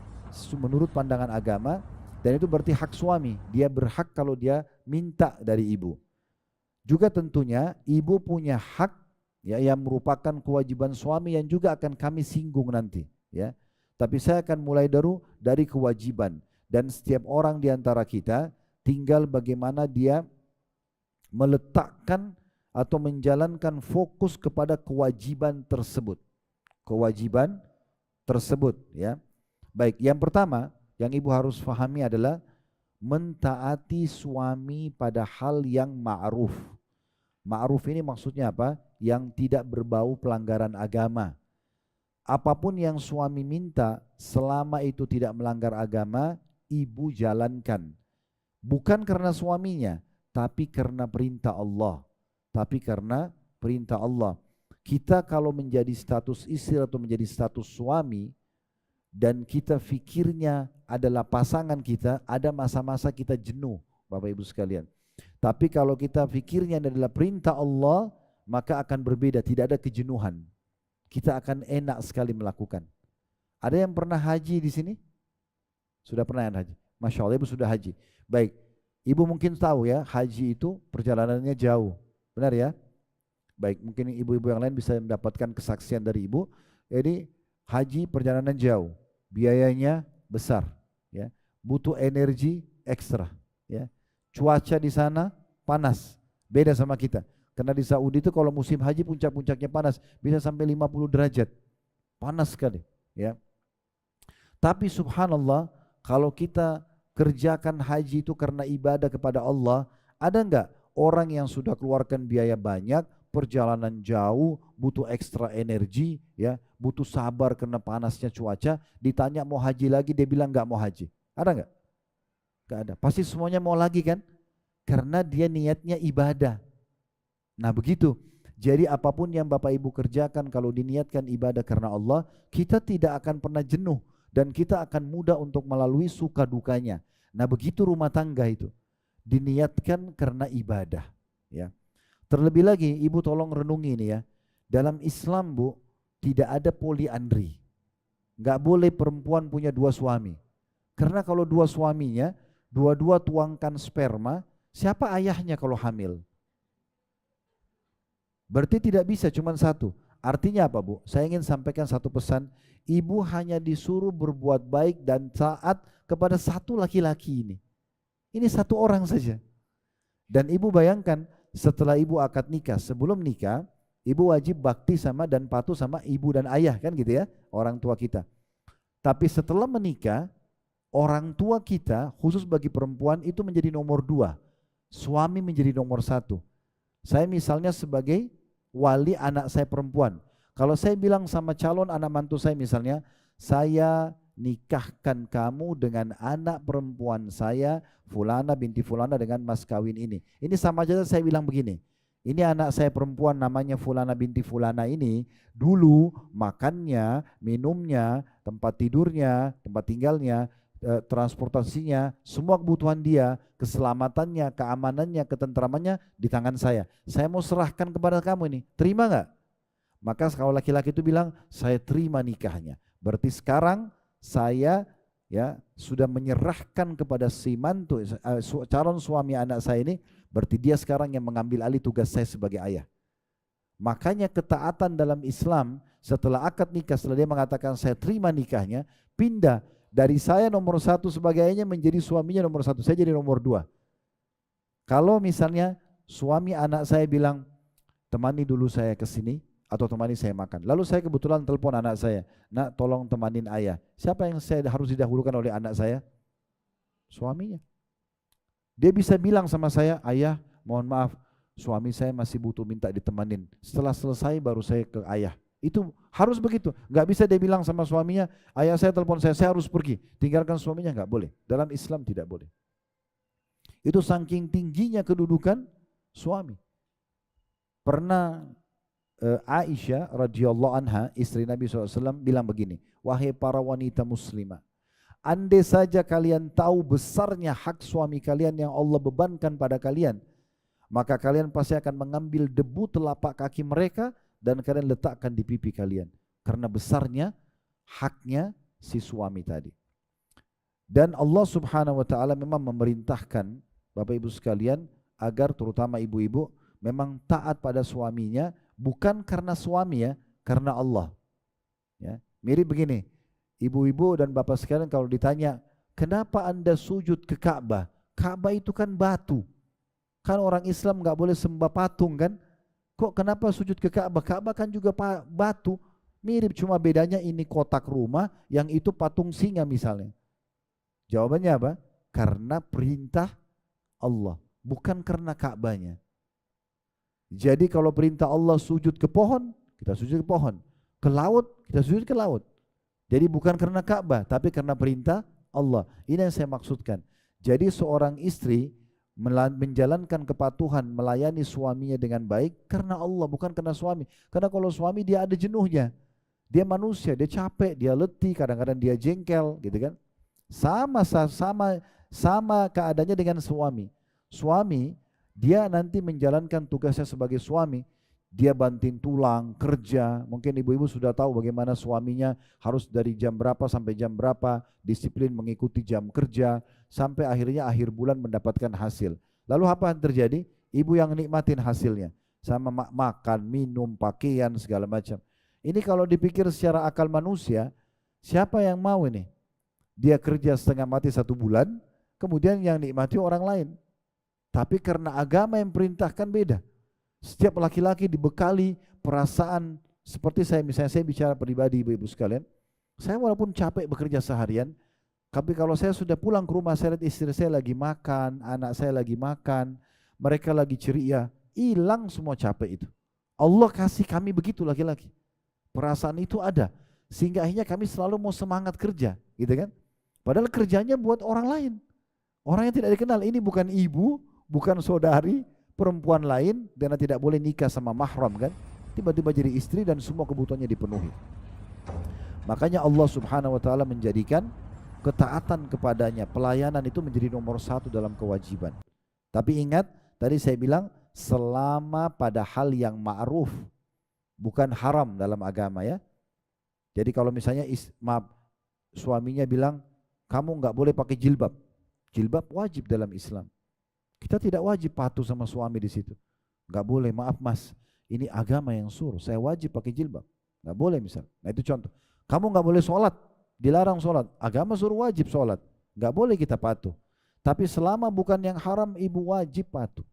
menurut pandangan agama. Dan itu berarti hak suami, dia berhak kalau dia minta dari ibu. Juga tentunya ibu punya hak ya, yang merupakan kewajiban suami yang juga akan kami singgung nanti ya. Tapi saya akan mulai dari kewajiban, dan setiap orang di antara kita tinggal bagaimana dia meletakkan atau menjalankan fokus kepada kewajiban tersebut. Kewajiban tersebut ya. Baik, yang pertama yang ibu harus fahami adalah mentaati suami pada hal yang ma'ruf. Ma'ruf ini maksudnya apa? Yang tidak berbau pelanggaran agama. Apapun yang suami minta selama itu tidak melanggar agama, ibu jalankan. Bukan karena suaminya, tapi karena perintah Allah. Tapi karena perintah Allah. Kita kalau menjadi status istri atau menjadi status suami, dan kita fikirnya adalah pasangan kita, ada masa-masa kita jenuh, Bapak Ibu sekalian. Tapi kalau kita fikirnya adalah perintah Allah, maka akan berbeda, tidak ada kejenuhan. Kita akan enak sekali melakukan. Ada yang pernah haji di sini? Sudah pernah yang haji? Masya Allah, ibu sudah haji. Baik, ibu mungkin tahu ya, haji itu perjalanannya jauh, benar ya? Baik, mungkin ibu-ibu yang lain bisa mendapatkan kesaksian dari ibu. Jadi haji perjalanan jauh, biayanya besar, ya, butuh energi ekstra, ya. Cuaca di sana panas, beda sama kita. Karena di Saudi itu kalau musim haji puncak-puncaknya panas, bisa sampai 50 derajat, panas sekali, ya. Tapi subhanallah, kalau kita kerjakan haji itu karena ibadah kepada Allah, ada enggak orang yang sudah keluarkan biaya banyak, perjalanan jauh, butuh ekstra energi, ya, butuh sabar karena panasnya cuaca, ditanya mau haji lagi, dia bilang enggak mau haji. Ada enggak? Enggak ada. Pasti semuanya mau lagi kan? Karena dia niatnya ibadah. Nah begitu. Jadi apapun yang Bapak Ibu kerjakan kalau diniatkan ibadah karena Allah, kita tidak akan pernah jenuh dan kita akan mudah untuk melalui suka dukanya. Nah begitu rumah tangga itu diniatkan karena ibadah. Ya. Terlebih lagi ibu tolong renungi ini ya. Dalam Islam bu tidak ada poliandri. Nggak boleh perempuan punya dua suami. Karena kalau dua suaminya, dua-dua tuangkan sperma, siapa ayahnya kalau hamil? Berarti tidak bisa cuma satu. Artinya apa bu? Saya ingin sampaikan satu pesan. Ibu hanya disuruh berbuat baik dan taat kepada satu laki-laki ini. Ini satu orang saja. Dan ibu bayangkan setelah ibu akad nikah, sebelum nikah, ibu wajib bakti sama dan patuh sama ibu dan ayah kan gitu ya, orang tua kita. Tapi setelah menikah, orang tua kita khusus bagi perempuan itu menjadi nomor dua. Suami menjadi nomor satu. Saya misalnya sebagai wali anak saya perempuan. Kalau saya bilang sama calon anak mantu saya misalnya, saya nikahkan kamu dengan anak perempuan saya, Fulana binti Fulana dengan mas kawin ini. Ini sama aja saya bilang begini, ini anak saya perempuan namanya Fulana binti Fulana ini, dulu makannya, minumnya, tempat tidurnya, tempat tinggalnya, transportasinya, semua kebutuhan dia, keselamatannya, keamanannya, ketentramannya di tangan saya. Saya mau serahkan kepada kamu ini, terima nggak? Maka kalau laki-laki itu bilang, saya terima nikahnya. Berarti sekarang saya ya sudah menyerahkan kepada si mantu, calon suami anak saya ini, berarti dia sekarang yang mengambil alih tugas saya sebagai ayah. Makanya ketaatan dalam Islam setelah akad nikah, setelah dia mengatakan saya terima nikahnya, pindah dari saya nomor satu sebagai ayahnya menjadi suaminya nomor satu, saya jadi nomor dua. Kalau misalnya suami anak saya bilang, temani dulu saya ke sini atau temani saya makan. Lalu saya kebetulan telepon anak saya, nak tolong temanin ayah. Siapa yang saya harus didahulukan oleh anak saya? Suaminya. Dia bisa bilang sama saya, ayah mohon maaf, suami saya masih butuh minta ditemanin. Setelah selesai baru saya ke ayah. Itu harus begitu. Nggak bisa dia bilang sama suaminya, ayah saya telepon saya harus pergi. Tinggalkan suaminya, nggak boleh. Dalam Islam tidak boleh. Itu saking tingginya kedudukan suami. Pernah Aisyah radhiyallahu anha, istri Nabi SAW bilang begini, wahai para wanita muslimah, andai saja kalian tahu besarnya hak suami kalian yang Allah bebankan pada kalian, maka kalian pasti akan mengambil debu telapak kaki mereka dan kalian letakkan di pipi kalian, karena besarnya haknya si suami tadi. Dan Allah Subhanahu wa taala memang memerintahkan Bapak Ibu sekalian agar terutama ibu-ibu memang taat pada suaminya, bukan karena suami ya, karena Allah. Ya, mirip begini, ibu-ibu dan bapak sekalian kalau ditanya, kenapa anda sujud ke Ka'bah? Ka'bah itu kan batu. Kan orang Islam nggak boleh sembah patung kan? Kok kenapa sujud ke Ka'bah? Ka'bah kan juga batu. Mirip, cuma bedanya ini kotak rumah, yang itu patung singa misalnya. Jawabannya apa? Karena perintah Allah, bukan karena Ka'bahnya. Jadi kalau perintah Allah sujud ke pohon, kita sujud ke pohon. Ke laut, kita sujud ke laut. Jadi bukan karena Ka'bah, tapi karena perintah Allah. Ini yang saya maksudkan. Jadi seorang istri menjalankan kepatuhan, melayani suaminya dengan baik karena Allah, bukan karena suami. Karena kalau suami dia ada jenuhnya. Dia manusia, dia capek, dia letih, kadang-kadang dia jengkel, gitu kan. Sama keadaannya dengan suami. Suami dia nanti menjalankan tugasnya sebagai suami, dia banting tulang, kerja. Mungkin ibu-ibu sudah tahu bagaimana suaminya harus dari jam berapa sampai jam berapa, disiplin mengikuti jam kerja, sampai akhirnya akhir bulan mendapatkan hasil. Lalu apa yang terjadi? Ibu yang nikmatin hasilnya, sama makan, minum, pakaian, segala macam. Ini kalau dipikir secara akal manusia, siapa yang mau ini? Dia kerja setengah mati 1 bulan, kemudian yang nikmati orang lain. Tapi karena agama yang perintahkan beda. Setiap laki-laki dibekali perasaan seperti saya, misalnya saya bicara pribadi ibu-ibu sekalian. Saya walaupun capek bekerja seharian, tapi kalau saya sudah pulang ke rumah, saya lihat istri saya lagi makan, anak saya lagi makan, mereka lagi ceria, hilang semua capek itu. Allah kasih kami begitu laki-laki. Perasaan itu ada, sehingga akhirnya kami selalu mau semangat kerja, gitu kan? Padahal kerjanya buat orang lain. Orang yang tidak dikenal, ini bukan ibu, bukan saudari, perempuan lain, dan tidak boleh nikah sama mahram kan, tiba-tiba jadi istri dan semua kebutuhannya dipenuhi. Makanya Allah Subhanahu wa taala menjadikan ketaatan kepadanya, pelayanan itu menjadi nomor satu dalam kewajiban. Tapi ingat, tadi saya bilang selama pada hal yang ma'ruf, bukan haram dalam agama ya. Jadi kalau misalnya suaminya bilang, kamu nggak boleh pakai jilbab. Jilbab wajib dalam Islam. Kita tidak wajib patuh sama suami di situ. Nggak boleh, maaf mas, ini agama yang suruh, saya wajib pakai jilbab. Nggak boleh misal. Nah itu contoh. Kamu nggak boleh sholat, dilarang sholat. Agama suruh wajib sholat. Nggak boleh kita patuh. Tapi selama bukan yang haram, ibu wajib patuh.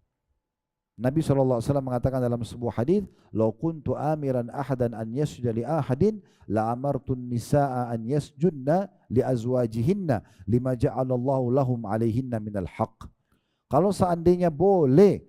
Nabi SAW mengatakan dalam sebuah hadis, "Lau kuntu amiran ahadan an yasjuda li ahadin, la amartun nisaa an yasjudna li azwajihinna, lima ja'alallahu lahum alaihinna minal haqq." Kalau seandainya boleh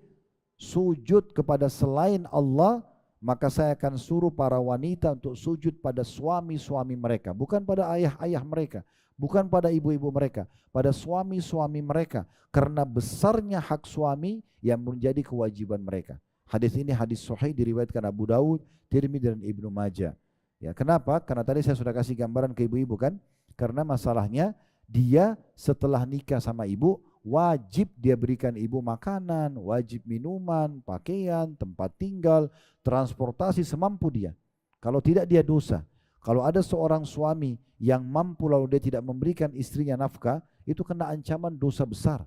sujud kepada selain Allah, maka saya akan suruh para wanita untuk sujud pada suami-suami mereka, bukan pada ayah-ayah mereka, bukan pada ibu-ibu mereka, pada suami-suami mereka, karena besarnya hak suami yang menjadi kewajiban mereka. Hadis ini hadis sahih diriwayatkan Abu Daud, Tirmidzi dan Ibnu Majah. Ya, kenapa? Karena tadi saya sudah kasih gambaran ke ibu-ibu kan? Karena masalahnya dia setelah nikah sama ibu wajib dia berikan ibu makanan, wajib minuman, pakaian, tempat tinggal, transportasi semampu dia. Kalau tidak dia dosa. Kalau ada seorang suami yang mampu lalu dia tidak memberikan istrinya nafkah, itu kena ancaman dosa besar.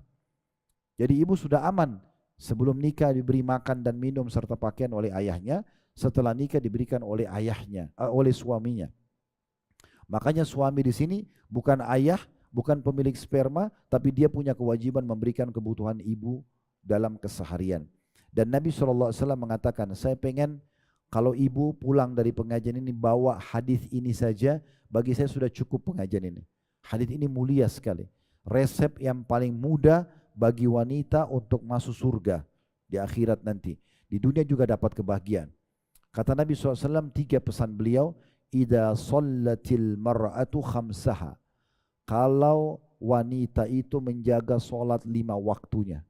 Jadi ibu sudah aman, sebelum nikah diberi makan dan minum serta pakaian oleh ayahnya, setelah nikah diberikan oleh ayahnya, oleh suaminya. Makanya suami di sini bukan ayah, bukan pemilik sperma, tapi dia punya kewajiban memberikan kebutuhan ibu dalam keseharian. Dan Nabi SAW mengatakan, saya pengen kalau ibu pulang dari pengajian ini bawa hadis ini saja, bagi saya sudah cukup pengajian ini. Hadis ini mulia sekali. Resep yang paling mudah bagi wanita untuk masuk surga di akhirat nanti. Di dunia juga dapat kebahagiaan. Kata Nabi SAW, 3 pesan beliau, idza shallatil mar'atu khamsaha. Kalau wanita itu menjaga sholat 5 waktunya.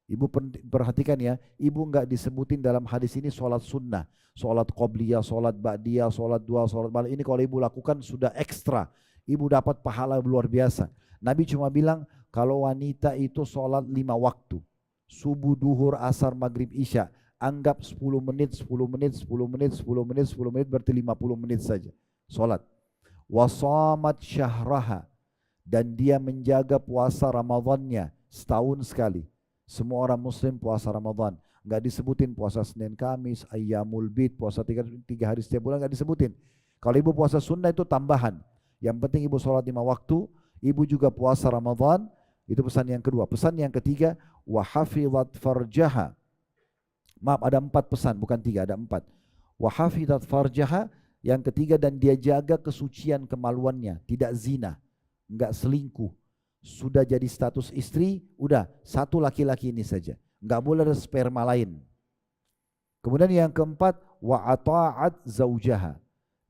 Ibu perhatikan ya, ibu enggak disebutin dalam hadis ini sholat sunnah, sholat qobliyah, sholat ba'diyah, sholat duha, sholat malam. Ini kalau ibu lakukan sudah ekstra, ibu dapat pahala luar biasa. Nabi cuma bilang kalau wanita itu sholat 5 waktu, subuh, duhur, asar, maghrib, isya, anggap 10 menit, 10 menit, 10 menit, 10 menit, 10 menit, berarti 50 menit saja sholat. Wasamat syahraha, dan dia menjaga puasa Ramadannya setahun sekali. Semua orang muslim puasa Ramadan, enggak disebutin puasa Senin Kamis, Ayyamul Bid, puasa 3 hari setiap bulan, enggak disebutin. Kalau ibu puasa sunnah itu tambahan. Yang penting ibu sholat 5 waktu, ibu juga puasa Ramadan, itu pesan yang kedua. Pesan yang ketiga, wa hafizat farjaha. Maaf, ada 4 pesan, bukan 3, ada 4. Wa hafizat farjaha, yang ketiga, dan dia jaga kesucian kemaluannya, tidak zina, enggak selingkuh. Sudah jadi status istri, udah satu laki-laki ini saja, enggak boleh ada sperma lain. Kemudian yang keempat, wa ata'at zaujaha,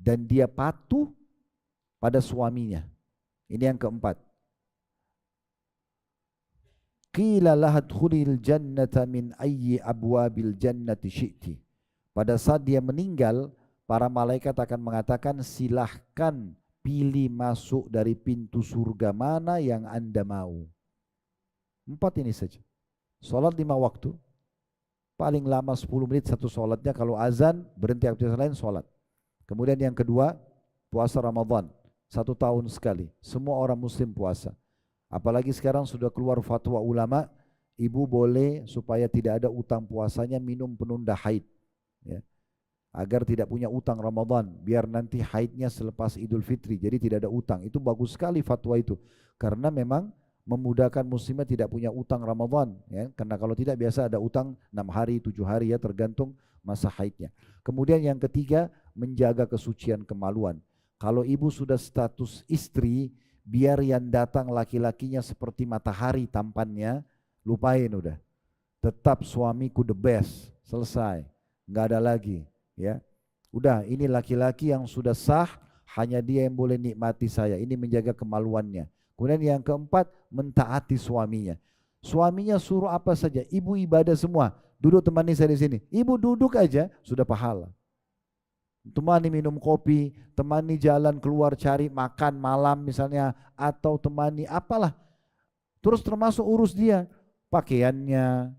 dan dia patuh pada suaminya. Ini yang keempat. Qila laha adkhulil jannata min ayyi abwabil jannati syi'ti. Pada saat dia meninggal, para malaikat akan mengatakan, silahkan pilih masuk dari pintu surga mana yang Anda mau. 4 ini saja. Sholat 5 waktu, paling lama 10 menit satu sholatnya. Kalau azan berhenti aktivitas lain, sholat. Kemudian yang kedua, puasa Ramadan 1 tahun sekali. Semua orang muslim puasa. Apalagi sekarang sudah keluar fatwa ulama, ibu boleh supaya tidak ada utang puasanya minum penunda haid, ya, agar tidak punya utang Ramadan, biar nanti haidnya selepas Idul Fitri, jadi tidak ada utang. Itu bagus sekali fatwa itu, karena memang memudahkan muslimah tidak punya utang Ramadan, ya, karena kalau tidak biasa ada utang 6 hari, 7 hari, ya, tergantung masa haidnya. Kemudian yang ketiga, menjaga kesucian kemaluan. Kalau ibu sudah status istri, biar yang datang laki-lakinya seperti matahari tampannya, lupain udah. Tetap suamiku the best, selesai, nggak ada lagi. Ya, udah, ini laki-laki yang sudah sah, hanya dia yang boleh nikmati saya. Ini menjaga kemaluannya. Kemudian yang keempat, mentaati suaminya. Suaminya suruh apa saja, ibu ibadah semua. Duduk temani saya di sini, ibu duduk aja sudah pahala. temani minum kopi, temani jalan keluar cari makan malam misalnya, atau temani apalah. Terus termasuk urus dia, pakaiannya,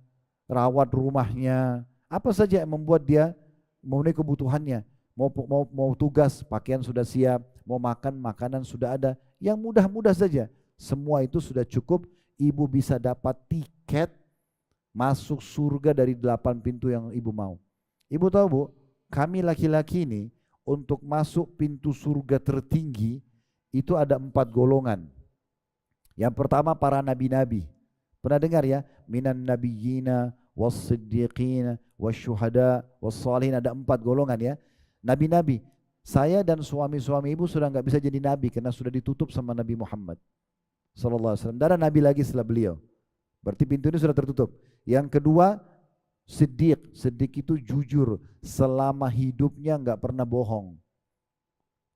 rawat rumahnya, apa saja yang membuat dia memenuhi kebutuhannya. Mau tugas, pakaian sudah siap, mau makan, makanan sudah ada. Yang mudah-mudah saja, semua itu sudah cukup. Ibu bisa dapat tiket masuk surga dari 8 pintu yang ibu mau. Ibu tahu Bu, kami laki-laki ini untuk masuk pintu surga tertinggi itu ada 4 golongan. Yang pertama para nabi-nabi. Pernah dengar ya? Minan nabiyyina was-siddiqina wasyuhada was-salihin, ada 4 golongan ya. Nabi-nabi. Saya dan suami-suami ibu sudah nggak bisa jadi nabi karena sudah ditutup sama Nabi Muhammad sallallahu alaihi wasallam. Tidak ada nabi lagi setelah beliau. Berarti pintu ini sudah tertutup. Yang kedua, siddiq. Siddiq itu jujur, selama hidupnya nggak pernah bohong.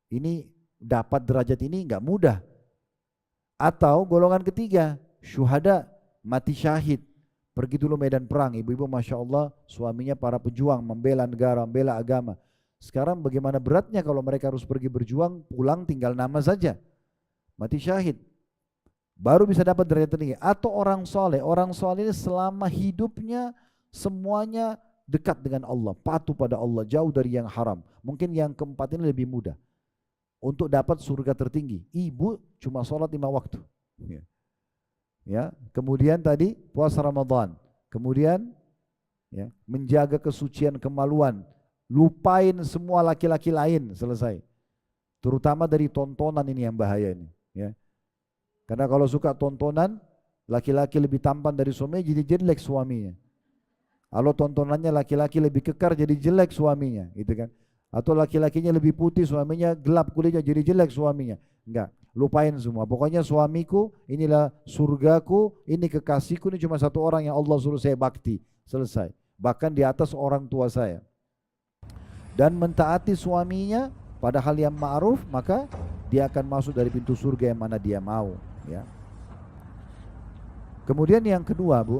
Ini dapat derajat ini nggak mudah. Atau golongan ketiga, syuhada, mati syahid. Pergi dulu medan perang. Ibu-ibu Masya Allah suaminya para pejuang, membela negara, membela agama. Sekarang bagaimana beratnya kalau mereka harus pergi berjuang, pulang tinggal nama saja. Mati syahid. Baru bisa dapat derajat tertinggi. Atau orang soleh ini selama hidupnya semuanya dekat dengan Allah, patuh pada Allah, jauh dari yang haram. Mungkin yang keempat ini lebih mudah untuk dapat surga tertinggi. Ibu cuma sholat 5 waktu. Ya, kemudian tadi puasa Ramadan, kemudian ya, menjaga kesucian kemaluan, lupain semua laki-laki lain, selesai. Terutama dari tontonan ini yang bahaya ini. Ya. Karena kalau suka tontonan, laki-laki lebih tampan dari suaminya jadi jelek suaminya. Kalau tontonannya laki-laki lebih kekar jadi jelek suaminya, gitu kan? Atau laki-lakinya lebih putih, suaminya gelap kulitnya jadi jelek suaminya. Enggak, lupain semua. Pokoknya suamiku, inilah surgaku, ini kekasihku, ini cuma satu orang yang Allah suruh saya bakti. Selesai. Bahkan di atas orang tua saya. Dan mentaati suaminya pada hal yang ma'ruf, maka dia akan masuk dari pintu surga yang mana dia mau. Ya. Kemudian yang kedua Bu,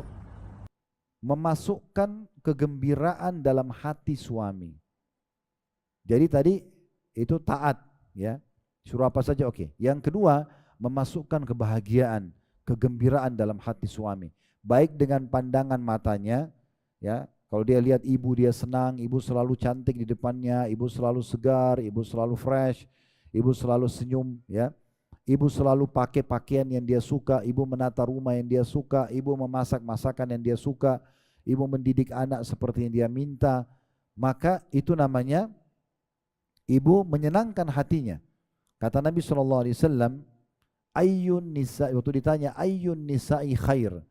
memasukkan kegembiraan dalam hati suami. Jadi tadi itu taat, ya, suruh apa saja oke. Yang kedua, memasukkan kebahagiaan, kegembiraan dalam hati suami. Baik dengan pandangan matanya, ya, kalau dia lihat ibu dia senang, ibu selalu cantik di depannya, ibu selalu segar, ibu selalu fresh, ibu selalu senyum, ya. Ibu selalu pakai pakaian yang dia suka, ibu menata rumah yang dia suka, ibu memasak masakan yang dia suka, ibu mendidik anak seperti yang dia minta, maka itu namanya ibu menyenangkan hatinya. Kata Nabi SAW, ayyun nisa, waktu ditanya ayyun nisa'i khair,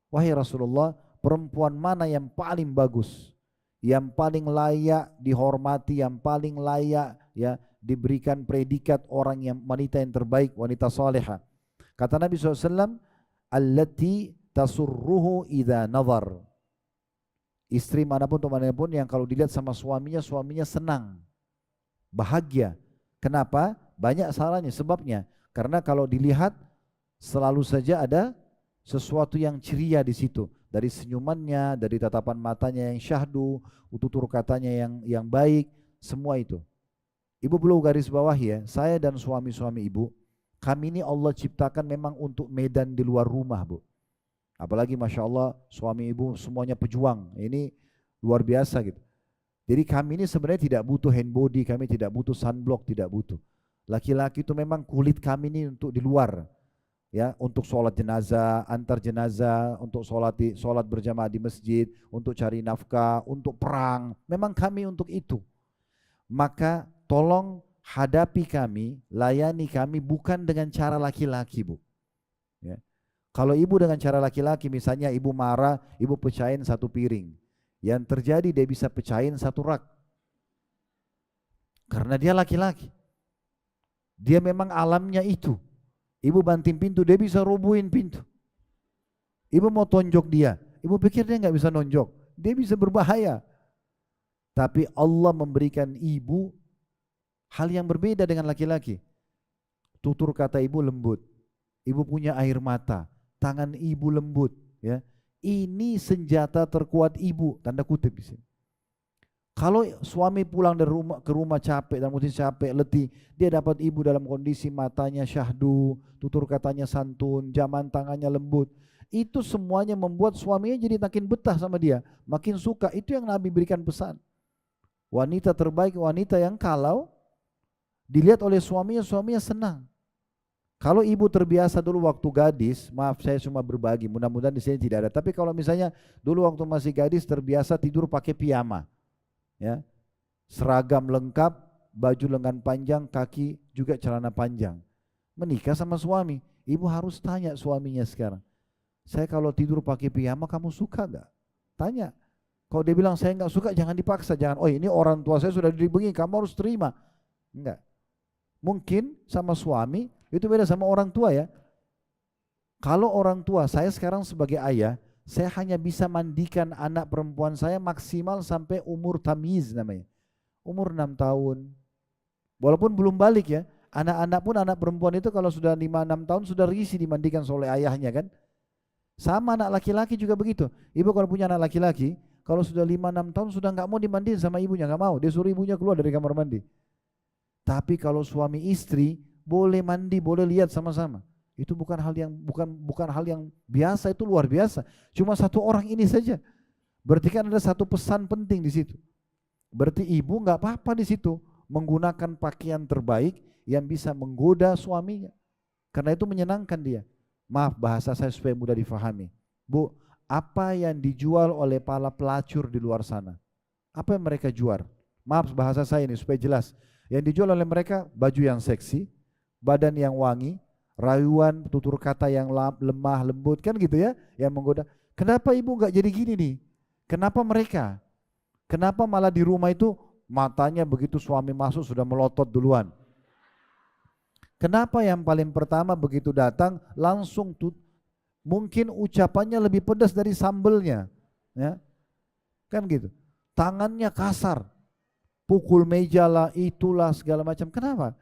wahai Rasulullah, perempuan mana yang paling bagus, yang paling layak dihormati, yang paling layak ya diberikan predikat orang yang wanita yang terbaik, wanita salihah. Kata Nabi SAW, allati tasurruhu idza nazar. Istri manapun atau manapun yang kalau dilihat sama suaminya, suaminya senang, bahagia. Kenapa? Banyak salahnya, sebabnya karena kalau dilihat selalu saja ada sesuatu yang ceria di situ, dari senyumannya, dari tatapan matanya yang syahdu, tutur katanya yang baik, semua itu. Ibu perlu garis bawah ya, saya dan suami-suami ibu, kami ini Allah ciptakan memang untuk medan di luar rumah Bu. Apalagi Masya Allah suami ibu semuanya pejuang, ini luar biasa gitu. Jadi kami ini sebenarnya tidak butuh hand body, kami tidak butuh sunblock, tidak butuh. Laki-laki itu memang kulit kami ini untuk di luar, ya, untuk sholat jenazah, antar jenazah, untuk sholat berjamaah di masjid, untuk cari nafkah, untuk perang. Memang kami untuk itu. Maka tolong hadapi kami, layani kami bukan dengan cara laki-laki Bu. Ya. Kalau ibu dengan cara laki-laki, misalnya ibu marah, ibu pecahin 1 piring. Yang terjadi dia bisa pecahin 1 rak. Karena dia laki-laki. Dia memang alamnya itu. Ibu banting pintu, dia bisa robohin pintu. Ibu mau tonjok dia, ibu pikir dia nggak bisa nonjok, dia bisa berbahaya. Tapi Allah memberikan ibu hal yang berbeda dengan laki-laki. Tutur kata ibu lembut, ibu punya air mata, tangan ibu lembut, ya. Ini senjata terkuat ibu, tanda kutip di sini. Kalau suami pulang dari rumah ke rumah capek dan mesti capek, letih, dia dapat ibu dalam kondisi matanya syahdu, tutur katanya santun, jaman tangannya lembut. Itu semuanya membuat suaminya jadi makin betah sama dia, makin suka. Itu yang Nabi berikan pesan. Wanita terbaik wanita yang kalau dilihat oleh suaminya, suaminya senang. Kalau ibu terbiasa dulu waktu gadis, maaf saya cuma berbagi, mudah-mudahan di sini tidak ada. Tapi kalau misalnya dulu waktu masih gadis terbiasa tidur pakai piyama, ya, seragam lengkap, baju lengan panjang, kaki juga celana panjang. Menikah sama suami, ibu harus tanya suaminya sekarang. Saya kalau tidur pakai piyama kamu suka gak? Tanya. Kalau dia bilang saya nggak suka, jangan dipaksa, jangan. Oh ini orang tua saya sudah dibegini, kamu harus terima. Enggak. Mungkin sama suami itu beda sama orang tua ya. Kalau orang tua, saya sekarang sebagai ayah, saya hanya bisa mandikan anak perempuan saya maksimal sampai umur tamyiz namanya. Umur 6 tahun. Walaupun belum balik ya. Anak-anak pun, anak perempuan itu kalau sudah 5-6 tahun sudah risih dimandikan oleh ayahnya kan. Sama anak laki-laki juga begitu. Ibu kalau punya anak laki-laki, kalau sudah 5-6 tahun sudah nggak mau dimandiin sama ibunya, nggak mau. Dia suruh ibunya keluar dari kamar mandi. Tapi kalau suami istri boleh mandi, boleh lihat sama-sama. Itu bukan hal yang bukan hal yang biasa, itu luar biasa. Cuma satu orang ini saja. Berarti kan ada satu pesan penting di situ. Berarti ibu nggak apa-apa di situ menggunakan pakaian terbaik yang bisa menggoda suaminya. Karena itu menyenangkan dia. Maaf bahasa saya supaya mudah difahami. Bu, apa yang dijual oleh para pelacur di luar sana? Apa yang mereka jual? Maaf bahasa saya ini supaya jelas. Yang dijual oleh mereka baju yang seksi, badan yang wangi, rayuan, tutur kata yang lemah, lembut, kan gitu ya, yang menggoda. Kenapa ibu nggak jadi gini nih? Kenapa mereka? Kenapa malah di rumah itu matanya begitu suami masuk sudah melotot duluan? Kenapa yang paling pertama begitu datang langsung mungkin ucapannya lebih pedas dari sambelnya, ya, kan gitu. Tangannya kasar, pukul meja lah, itulah segala macam. Kenapa?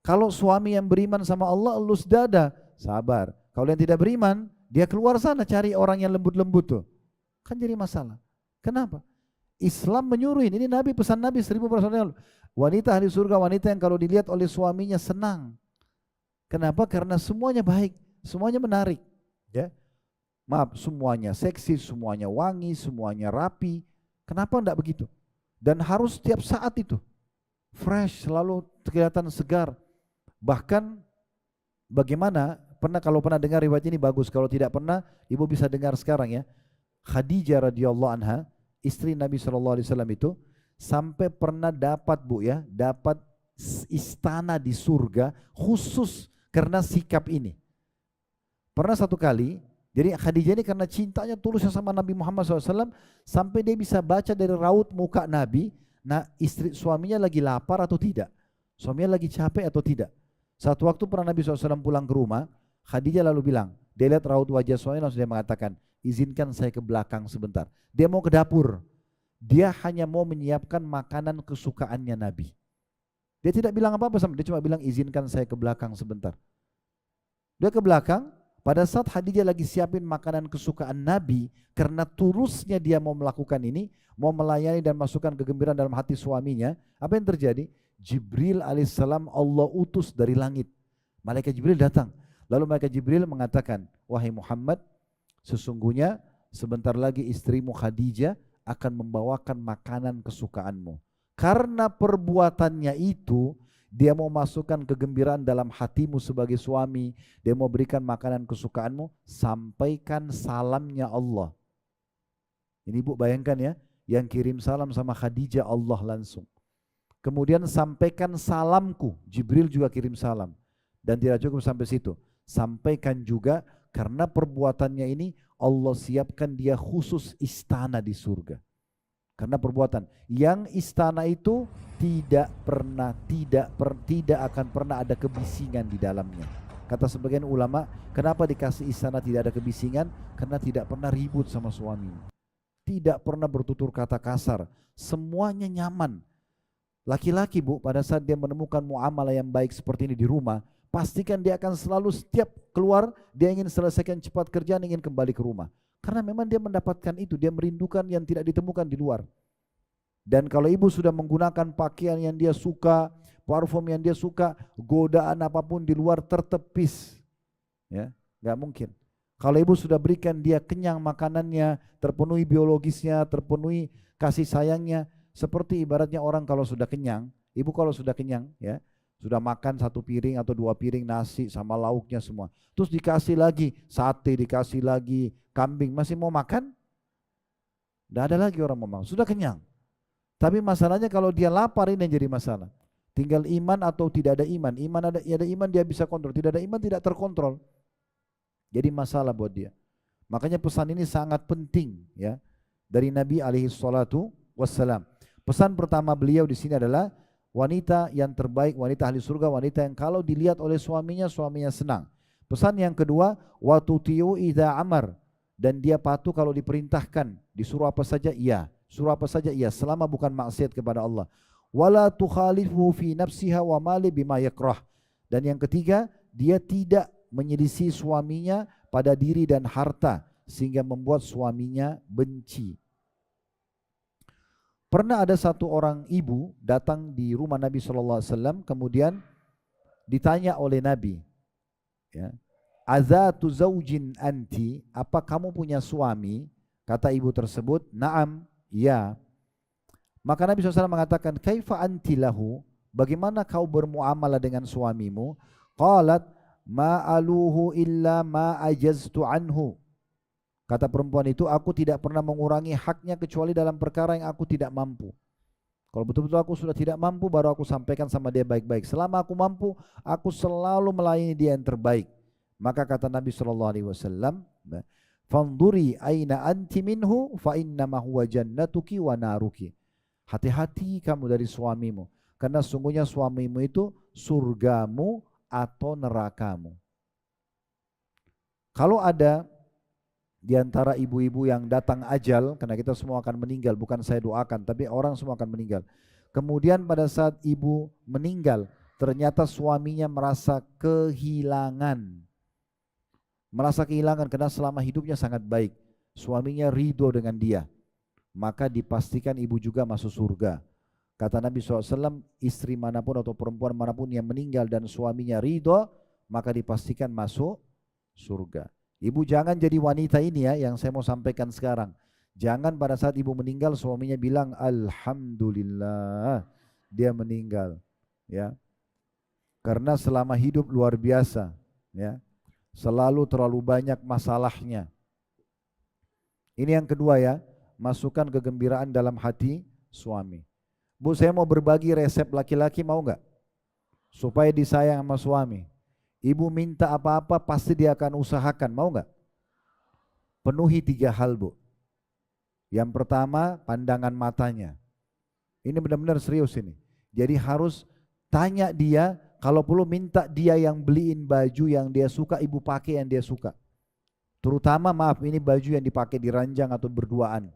Kalau suami yang beriman sama Allah elus dada, sabar. Kalau yang tidak beriman, dia keluar sana cari orang yang lembut-lembut tuh. Kan jadi masalah. Kenapa? Islam menyuruhin, ini Nabi, pesan Nabi 1000 tahun lalu. Wanita ahli surga, wanita yang kalau dilihat oleh suaminya senang. Kenapa? Karena semuanya baik, semuanya menarik. Ya, maaf, semuanya seksi, semuanya wangi, semuanya rapi. Kenapa enggak begitu? Dan harus setiap saat itu fresh, selalu kelihatan segar. Bahkan bagaimana, kalau pernah dengar riwayat ini bagus, kalau tidak pernah ibu bisa dengar sekarang ya. Khadijah radhiyallahu anha, istri Nabi SAW itu sampai pernah dapat dapat istana di surga khusus karena sikap ini. Pernah satu kali, jadi Khadijah ini karena cintanya tulusnya sama Nabi Muhammad SAW sampai dia bisa baca dari raut muka Nabi, nah suaminya lagi lapar atau tidak, suaminya lagi capek atau tidak. Satu waktu pernah Nabi SAW pulang ke rumah, Khadijah lalu bilang, dia lihat raut wajah suaminya langsung dia mengatakan, izinkan saya ke belakang sebentar. Dia mau ke dapur, dia hanya mau menyiapkan makanan kesukaannya Nabi. Dia tidak bilang apa-apa sama dia, cuma bilang izinkan saya ke belakang sebentar. Dia ke belakang, pada saat Khadijah lagi siapin makanan kesukaan Nabi, karena tulusnya dia mau melakukan ini, mau melayani dan masukkan kegembiraan dalam hati suaminya, apa yang terjadi? Jibril alaihissalam Allah utus dari langit. Malaikat Jibril datang. Lalu malaikat Jibril mengatakan, wahai Muhammad, sesungguhnya sebentar lagi istrimu Khadijah akan membawakan makanan kesukaanmu. Karena perbuatannya itu, dia mau masukkan kegembiraan dalam hatimu sebagai suami, dia mau berikan makanan kesukaanmu, sampaikan salamnya Allah. Ini ibu bayangkan ya, yang kirim salam sama Khadijah Allah langsung. Kemudian sampaikan salamku, Jibril juga kirim salam. Dan tidak cukup sampai situ, sampaikan juga karena perbuatannya ini Allah siapkan dia khusus istana di surga. Karena perbuatan yang istana itu tidak akan pernah ada kebisingan di dalamnya. Kata sebagian ulama, kenapa dikasih istana tidak ada kebisingan? Karena tidak pernah ribut sama suaminya, tidak pernah bertutur kata kasar, semuanya nyaman. Laki-laki bu, pada saat dia menemukan muamalah yang baik seperti ini di rumah, pastikan dia akan selalu setiap keluar, dia ingin selesaikan cepat kerjaan, ingin kembali ke rumah. Karena memang dia mendapatkan itu, dia merindukan yang tidak ditemukan di luar. Dan kalau ibu sudah menggunakan pakaian yang dia suka, parfum yang dia suka, godaan apapun di luar tertepis. Ya, nggak mungkin. Kalau ibu sudah berikan dia kenyang makanannya, terpenuhi biologisnya, terpenuhi kasih sayangnya, seperti ibaratnya orang kalau sudah kenyang, ibu kalau sudah kenyang, ya, sudah makan 1 piring atau 2 piring nasi sama lauknya semua, terus dikasih lagi sate, dikasih lagi kambing, masih mau makan? Tidak ada lagi orang mau makan, sudah kenyang. Tapi masalahnya kalau dia lapar, ini yang jadi masalah. Tinggal iman atau tidak ada iman. Ada iman dia bisa kontrol, tidak ada iman tidak terkontrol. Jadi masalah buat dia. Makanya pesan ini sangat penting ya dari Nabi alaihi salatu wassalam. Pesan pertama beliau di sini adalah wanita yang terbaik, wanita ahli surga, wanita yang kalau dilihat oleh suaminya, suaminya senang. Pesan yang kedua, wa tuti'u idza amar, dan dia patuh kalau diperintahkan, disuruh apa saja iya, suruh apa saja iya, selama bukan maksiat kepada Allah. Wala tukhalifu fi nafsiha wa mali bima yakrah. Dan yang ketiga, dia tidak menyelisih suaminya pada diri dan harta sehingga membuat suaminya benci. Pernah ada satu orang ibu datang di rumah Nabi SAW, kemudian ditanya oleh Nabi, ya, azatu zaujin anti, apa kamu punya suami? Kata ibu tersebut, naam, ya. Maka Nabi SAW mengatakan, kaifa anti lahu, bagaimana kau bermuamalah dengan suamimu? Qalat, ma'aluhu illa ma ajaztu anhu. Kata perempuan itu, aku tidak pernah mengurangi haknya kecuali dalam perkara yang aku tidak mampu. Kalau betul-betul aku sudah tidak mampu, baru aku sampaikan sama dia baik-baik. Selama aku mampu, aku selalu melayani dia yang terbaik. Maka kata Nabi SAW, fanduri aina anti minhu fa innama huwa jannatuki wa naruki. Hati-hati kamu dari suamimu, karena sungguhnya suamimu itu surgamu atau nerakamu. Kalau ada di antara ibu-ibu yang datang ajal, karena kita semua akan meninggal, bukan saya doakan, tapi orang semua akan meninggal. Kemudian pada saat ibu meninggal, ternyata suaminya merasa kehilangan. Merasa kehilangan karena selama hidupnya sangat baik. Suaminya ridho dengan dia. Maka dipastikan ibu juga masuk surga. Kata Nabi SAW, istri manapun atau perempuan manapun yang meninggal dan suaminya ridho, maka dipastikan masuk surga. Ibu jangan jadi wanita ini ya, yang saya mau sampaikan sekarang. Jangan pada saat ibu meninggal suaminya bilang alhamdulillah dia meninggal, ya. Karena selama hidup luar biasa, ya. Selalu terlalu banyak masalahnya. Ini yang kedua ya, masukkan kegembiraan dalam hati suami. Bu, saya mau berbagi resep laki-laki, mau nggak? Supaya disayang sama suami. Ibu minta apa-apa pasti dia akan usahakan, mau nggak? Penuhi 3 hal, Bu. Yang pertama, pandangan matanya. Ini benar-benar serius ini. Jadi harus tanya dia, kalau perlu minta dia yang beliin baju yang dia suka, ibu pakai yang dia suka. Terutama maaf, ini baju yang dipakai di ranjang atau berduaan.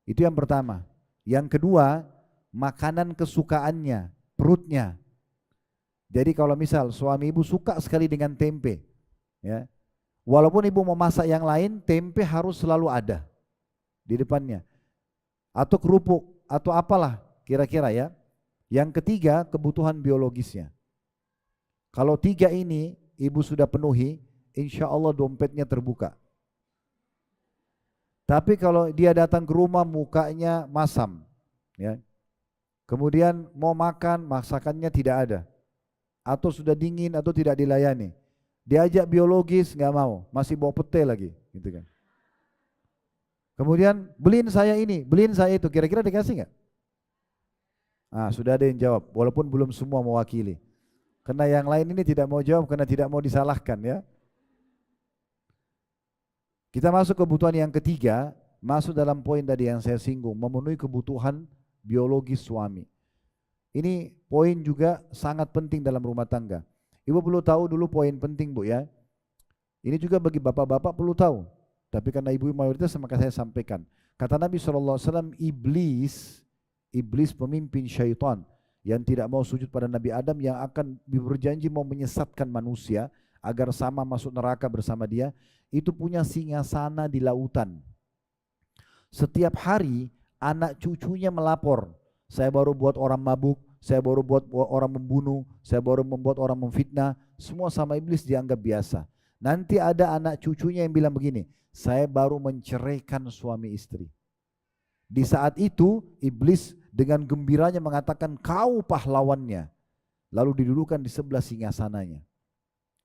Itu yang pertama. Yang kedua, makanan kesukaannya, perutnya. Jadi kalau misal suami ibu suka sekali dengan tempe, ya, walaupun ibu mau masak yang lain, tempe harus selalu ada di depannya. Atau kerupuk, atau apalah kira-kira ya. Yang ketiga, kebutuhan biologisnya. Kalau 3 ini ibu sudah penuhi, insya Allah dompetnya terbuka. Tapi kalau dia datang ke rumah mukanya masam, ya, kemudian mau makan masakannya tidak ada, atau sudah dingin atau tidak dilayani, diajak biologis nggak mau, masih bawa pete lagi, gitu kan. Kemudian beliin saya ini, beliin saya itu, kira-kira dikasih nggak? Ah, sudah ada yang jawab, walaupun belum semua mewakili, karena yang lain ini tidak mau jawab karena tidak mau disalahkan ya. Kita masuk kebutuhan yang ketiga, masuk dalam poin tadi yang saya singgung, memenuhi kebutuhan biologis suami. Ini poin juga sangat penting dalam rumah tangga. Ibu perlu tahu dulu poin penting, Bu ya. Ini juga bagi bapak-bapak perlu tahu. Tapi karena ibu mayoritas maka saya sampaikan. Kata Nabi SAW, iblis pemimpin syaitan yang tidak mau sujud pada Nabi Adam, yang akan berjanji mau menyesatkan manusia agar sama masuk neraka bersama dia, itu punya singgasana di lautan. Setiap hari anak cucunya melapor, saya baru buat orang mabuk, saya baru buat orang membunuh, saya baru membuat orang memfitnah, semua sama iblis dianggap biasa. Nanti ada anak cucunya yang bilang begini, saya baru menceraikan suami istri. Di saat itu iblis dengan gembiranya mengatakan kau pahlawannya. Lalu didudukan di sebelah singgasananya.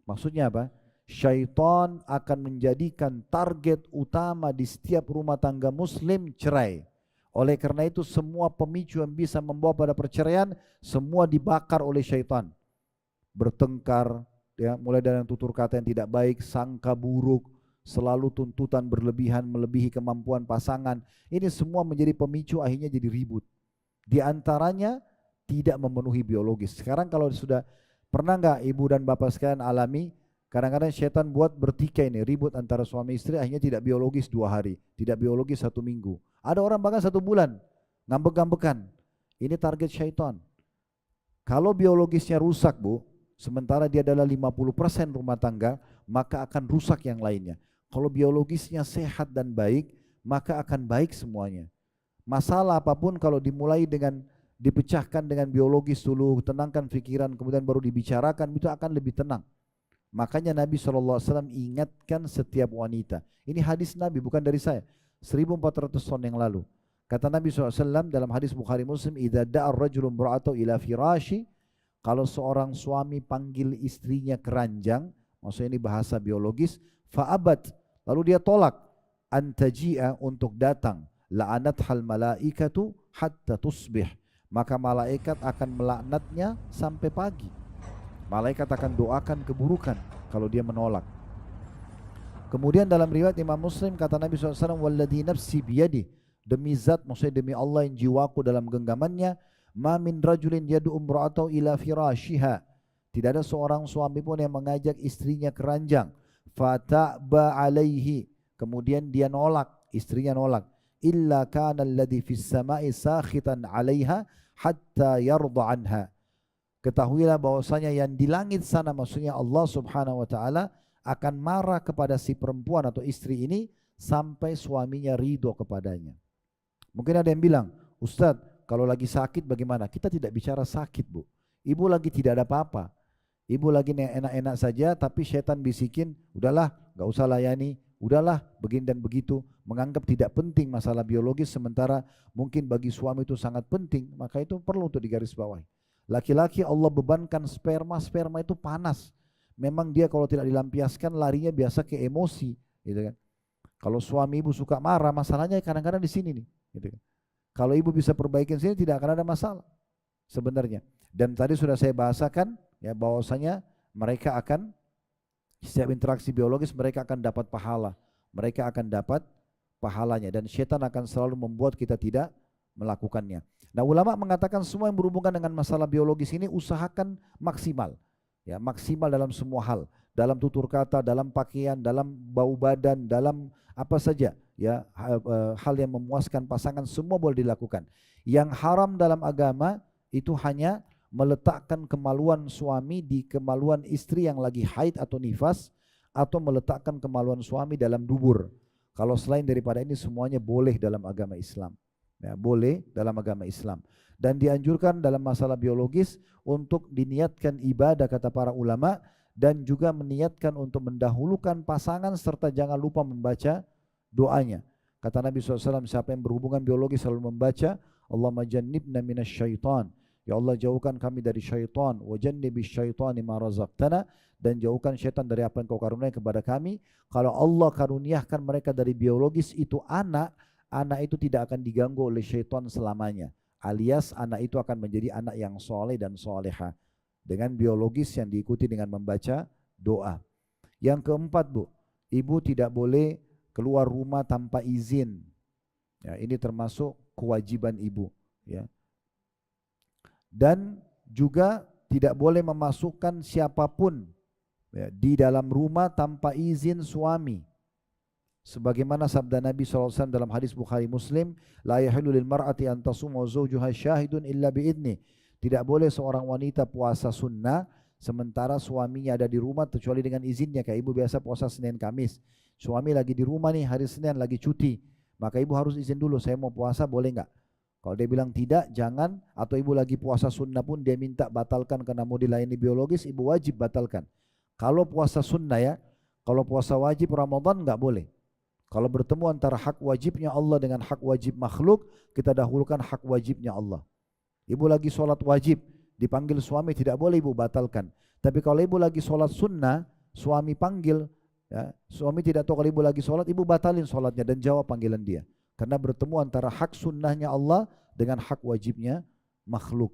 Maksudnya apa? Syaitan akan menjadikan target utama di setiap rumah tangga muslim cerai. Oleh karena itu semua pemicu yang bisa membawa pada perceraian semua dibakar oleh syaitan. Bertengkar, ya, mulai dari tutur kata yang tidak baik, sangka buruk, selalu tuntutan berlebihan melebihi kemampuan pasangan. Ini semua menjadi pemicu akhirnya jadi ribut. Di antaranya tidak memenuhi biologis. Sekarang kalau sudah pernah nggak ibu dan bapak sekalian alami, kadang-kadang syaitan buat bertikai ini, ribut antara suami istri akhirnya tidak biologis 2 hari, tidak biologis 1 minggu. Ada orang bahkan 1 bulan, ngambek-ngambekan. Ini target syaitan. Kalau biologisnya rusak bu, sementara dia adalah 50% rumah tangga, maka akan rusak yang lainnya. Kalau biologisnya sehat dan baik, maka akan baik semuanya. Masalah apapun kalau dimulai dengan dipecahkan dengan biologis dulu, tenangkan pikiran, kemudian baru dibicarakan, itu akan lebih tenang. Makanya Nabi SAW ingatkan setiap wanita. Ini hadis Nabi, bukan dari saya. 1400 tahun yang lalu. Kata Nabi SAW dalam hadis Bukhari Muslim, "Idza da'a ar-rajulu imra'atahu ila firashi", kalau seorang suami panggil istrinya ke ranjang, maksudnya ini bahasa biologis, fa'abat, lalu dia tolak, antaji'a, untuk datang, la'anathal malaikatu hatta tusbih, maka malaikat akan melaknatnya sampai pagi. Malaikat akan doakan keburukan kalau dia menolak. Kemudian dalam riwayat Imam Muslim kata Nabi SAW, "Walladhi nafsi biyadih", demi zat, maksudnya demi Allah yang jiwaku dalam genggamannya, "Ma min rajulin yad'u imra'atahu ila firashiha", tidak ada seorang suami pun yang mengajak istrinya ke ranjang, fata'ba alaihi, kemudian dia nolak, istrinya nolak, illa kana alladhi fis sama'i sakhitan 'alaiha hatta yarda anha. Ketahuilah bahwasanya yang di langit sana, maksudnya Allah Subhanahu wa taala, akan marah kepada si perempuan atau istri ini sampai suaminya ridho kepadanya. Mungkin ada yang bilang, "Ustadz, kalau lagi sakit bagaimana?" Kita tidak bicara sakit, Bu. Ibu lagi tidak ada apa-apa. Ibu lagi enak-enak saja, tapi setan bisikin, "Udahlah, gak usah layani, udahlah begini dan begitu", menganggap tidak penting masalah biologis, sementara mungkin bagi suami itu sangat penting, maka itu perlu untuk digarisbawahi. Laki-laki Allah bebankan sperma itu panas. Memang dia kalau tidak dilampiaskan larinya biasa ke emosi, gitu kan. Kalau suami ibu suka marah, masalahnya kadang-kadang di sini nih, gitu kan. Kalau ibu bisa perbaikin sini tidak akan ada masalah sebenarnya. Dan tadi sudah saya bahasakan ya, bahwasanya mereka akan setiap interaksi biologis mereka akan dapat pahala. Mereka akan dapat pahalanya dan syaitan akan selalu membuat kita tidak melakukannya. Nah, ulama mengatakan semua yang berhubungan dengan masalah biologis ini usahakan maksimal. Ya, maksimal dalam semua hal, dalam tutur kata, dalam pakaian, dalam bau badan, dalam apa saja ya, hal yang memuaskan pasangan semua boleh dilakukan. Yang haram dalam agama itu hanya meletakkan kemaluan suami di kemaluan istri yang lagi haid atau nifas, atau meletakkan kemaluan suami dalam dubur. Kalau selain daripada ini semuanya boleh dalam agama Islam. Ya, boleh dalam agama Islam. Dan dianjurkan dalam masalah biologis untuk diniatkan ibadah kata para ulama, dan juga meniatkan untuk mendahulukan pasangan serta jangan lupa membaca doanya. Kata Nabi SAW, siapa yang berhubungan biologis selalu membaca, Allahumma jannibna minasyaitan, ya Allah jauhkan kami dari syaitan, wa jannibish syaitani ma razaqtana, dan jauhkan syaitan dari apa yang kau karuniai kepada kami. Kalau Allah karuniakan mereka dari biologis itu anak itu tidak akan diganggu oleh syaitan selamanya, alias anak itu akan menjadi anak yang soleh dan soleha dengan biologis yang diikuti dengan membaca doa. Yang keempat, Bu, ibu tidak boleh keluar rumah tanpa izin. Ya, ini termasuk kewajiban ibu. Ya. Dan juga tidak boleh memasukkan siapapun ya, di dalam rumah tanpa izin suami. Sebagaimana sabda Nabi SAW dalam hadis Bukhari Muslim, la yahillu lil mar'ati an tasuma zawjuha syahidun illa biidni. Tidak boleh seorang wanita puasa sunnah sementara suaminya ada di rumah kecuali dengan izinnya. Kayak ibu biasa puasa Senin Kamis, suami lagi di rumah nih hari Senin lagi cuti, maka ibu harus izin dulu, saya mau puasa boleh nggak? Kalau dia bilang tidak, jangan, atau ibu lagi puasa sunnah pun dia minta batalkan karena mau dilayani biologis, ibu wajib batalkan. Kalau puasa sunnah ya, kalau puasa wajib Ramadan nggak boleh. Kalau bertemu antara hak wajibnya Allah dengan hak wajib makhluk, kita dahulukan hak wajibnya Allah. Ibu lagi sholat wajib, dipanggil suami tidak boleh ibu batalkan. Tapi kalau ibu lagi sholat sunnah, suami panggil, ya, suami tidak tahu kalau ibu lagi sholat, ibu batalin sholatnya dan jawab panggilan dia. Karena bertemu antara hak sunnahnya Allah dengan hak wajibnya makhluk.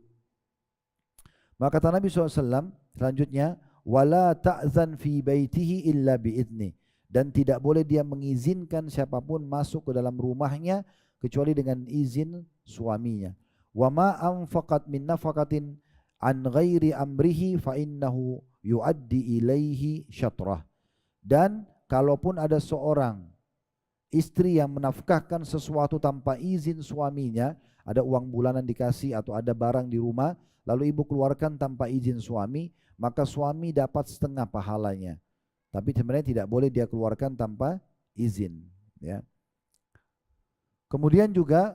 Maka kata Nabi SAW selanjutnya, wala ta'zan fi baitihi illa bi'idni, dan tidak boleh dia mengizinkan siapapun masuk ke dalam rumahnya kecuali dengan izin suaminya. Wa ma anfaqat min nafaqatin an ghairi amrihi fa innahu yuaddi ilaihi syatrah. Dan kalaupun ada seorang istri yang menafkahkan sesuatu tanpa izin suaminya, ada uang bulanan dikasih atau ada barang di rumah, lalu ibu keluarkan tanpa izin suami, maka suami dapat setengah pahalanya. Tapi sebenarnya tidak boleh dia keluarkan tanpa izin. Ya. Kemudian juga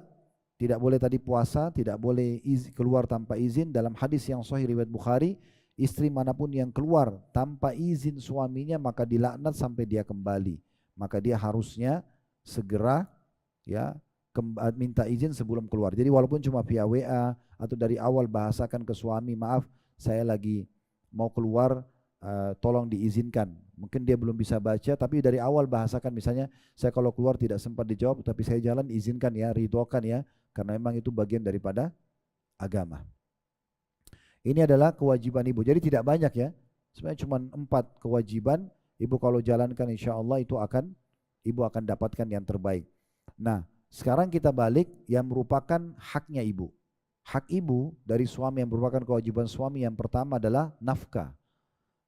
tidak boleh tadi puasa, tidak boleh keluar tanpa izin. Dalam hadis yang sahih riwayat Bukhari, istri manapun yang keluar tanpa izin suaminya maka dilaknat sampai dia kembali. Maka dia harusnya segera ya minta izin sebelum keluar. Jadi walaupun cuma via WA atau dari awal bahasakan ke suami, maaf saya lagi mau keluar, tolong diizinkan. Mungkin dia belum bisa baca, tapi dari awal bahasakan, misalnya saya kalau keluar tidak sempat dijawab, tapi saya jalan izinkan ya, ridhokan ya, karena memang itu bagian daripada agama. Ini adalah kewajiban ibu. Jadi tidak banyak ya, sebenarnya cuma 4 kewajiban. Ibu kalau jalankan insya Allah itu ibu akan dapatkan yang terbaik. Nah, sekarang kita balik yang merupakan haknya ibu. Hak ibu dari suami yang merupakan kewajiban suami yang pertama adalah nafkah.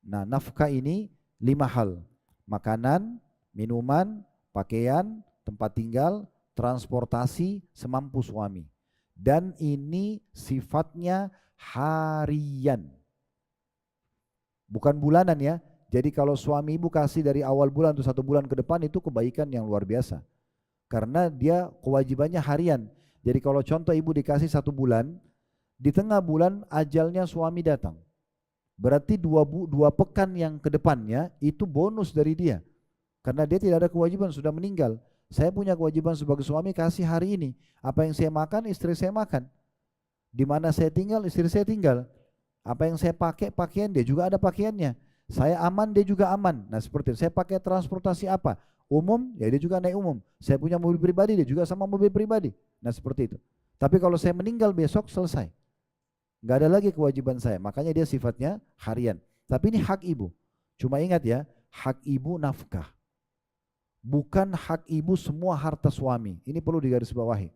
Nah, nafkah ini 5 hal. Makanan, minuman, pakaian, tempat tinggal, transportasi semampu suami. Dan ini sifatnya harian. Bukan bulanan ya. Jadi kalau suami ibu kasih dari awal bulan atau 1 bulan ke depan itu kebaikan yang luar biasa. Karena dia kewajibannya harian. Jadi kalau contoh ibu dikasih 1 bulan, di tengah bulan ajalnya suami datang. Berarti 2 pekan yang ke depannya itu bonus dari dia. Karena dia tidak ada kewajiban, sudah meninggal. Saya punya kewajiban sebagai suami kasih hari ini. Apa yang saya makan, istri saya makan. Di mana saya tinggal, istri saya tinggal. Apa yang saya pakai, pakaian dia juga ada pakaiannya. Saya aman, dia juga aman. Nah seperti itu. Saya pakai transportasi apa? Umum, ya dia juga naik umum. Saya punya mobil pribadi, dia juga sama mobil pribadi. Nah seperti itu. Tapi kalau saya meninggal besok selesai. Nggak ada lagi kewajiban saya. Makanya dia sifatnya harian. Tapi ini hak ibu. Cuma ingat ya, hak ibu nafkah. Bukan hak ibu semua harta suami. Ini perlu digarisbawahi.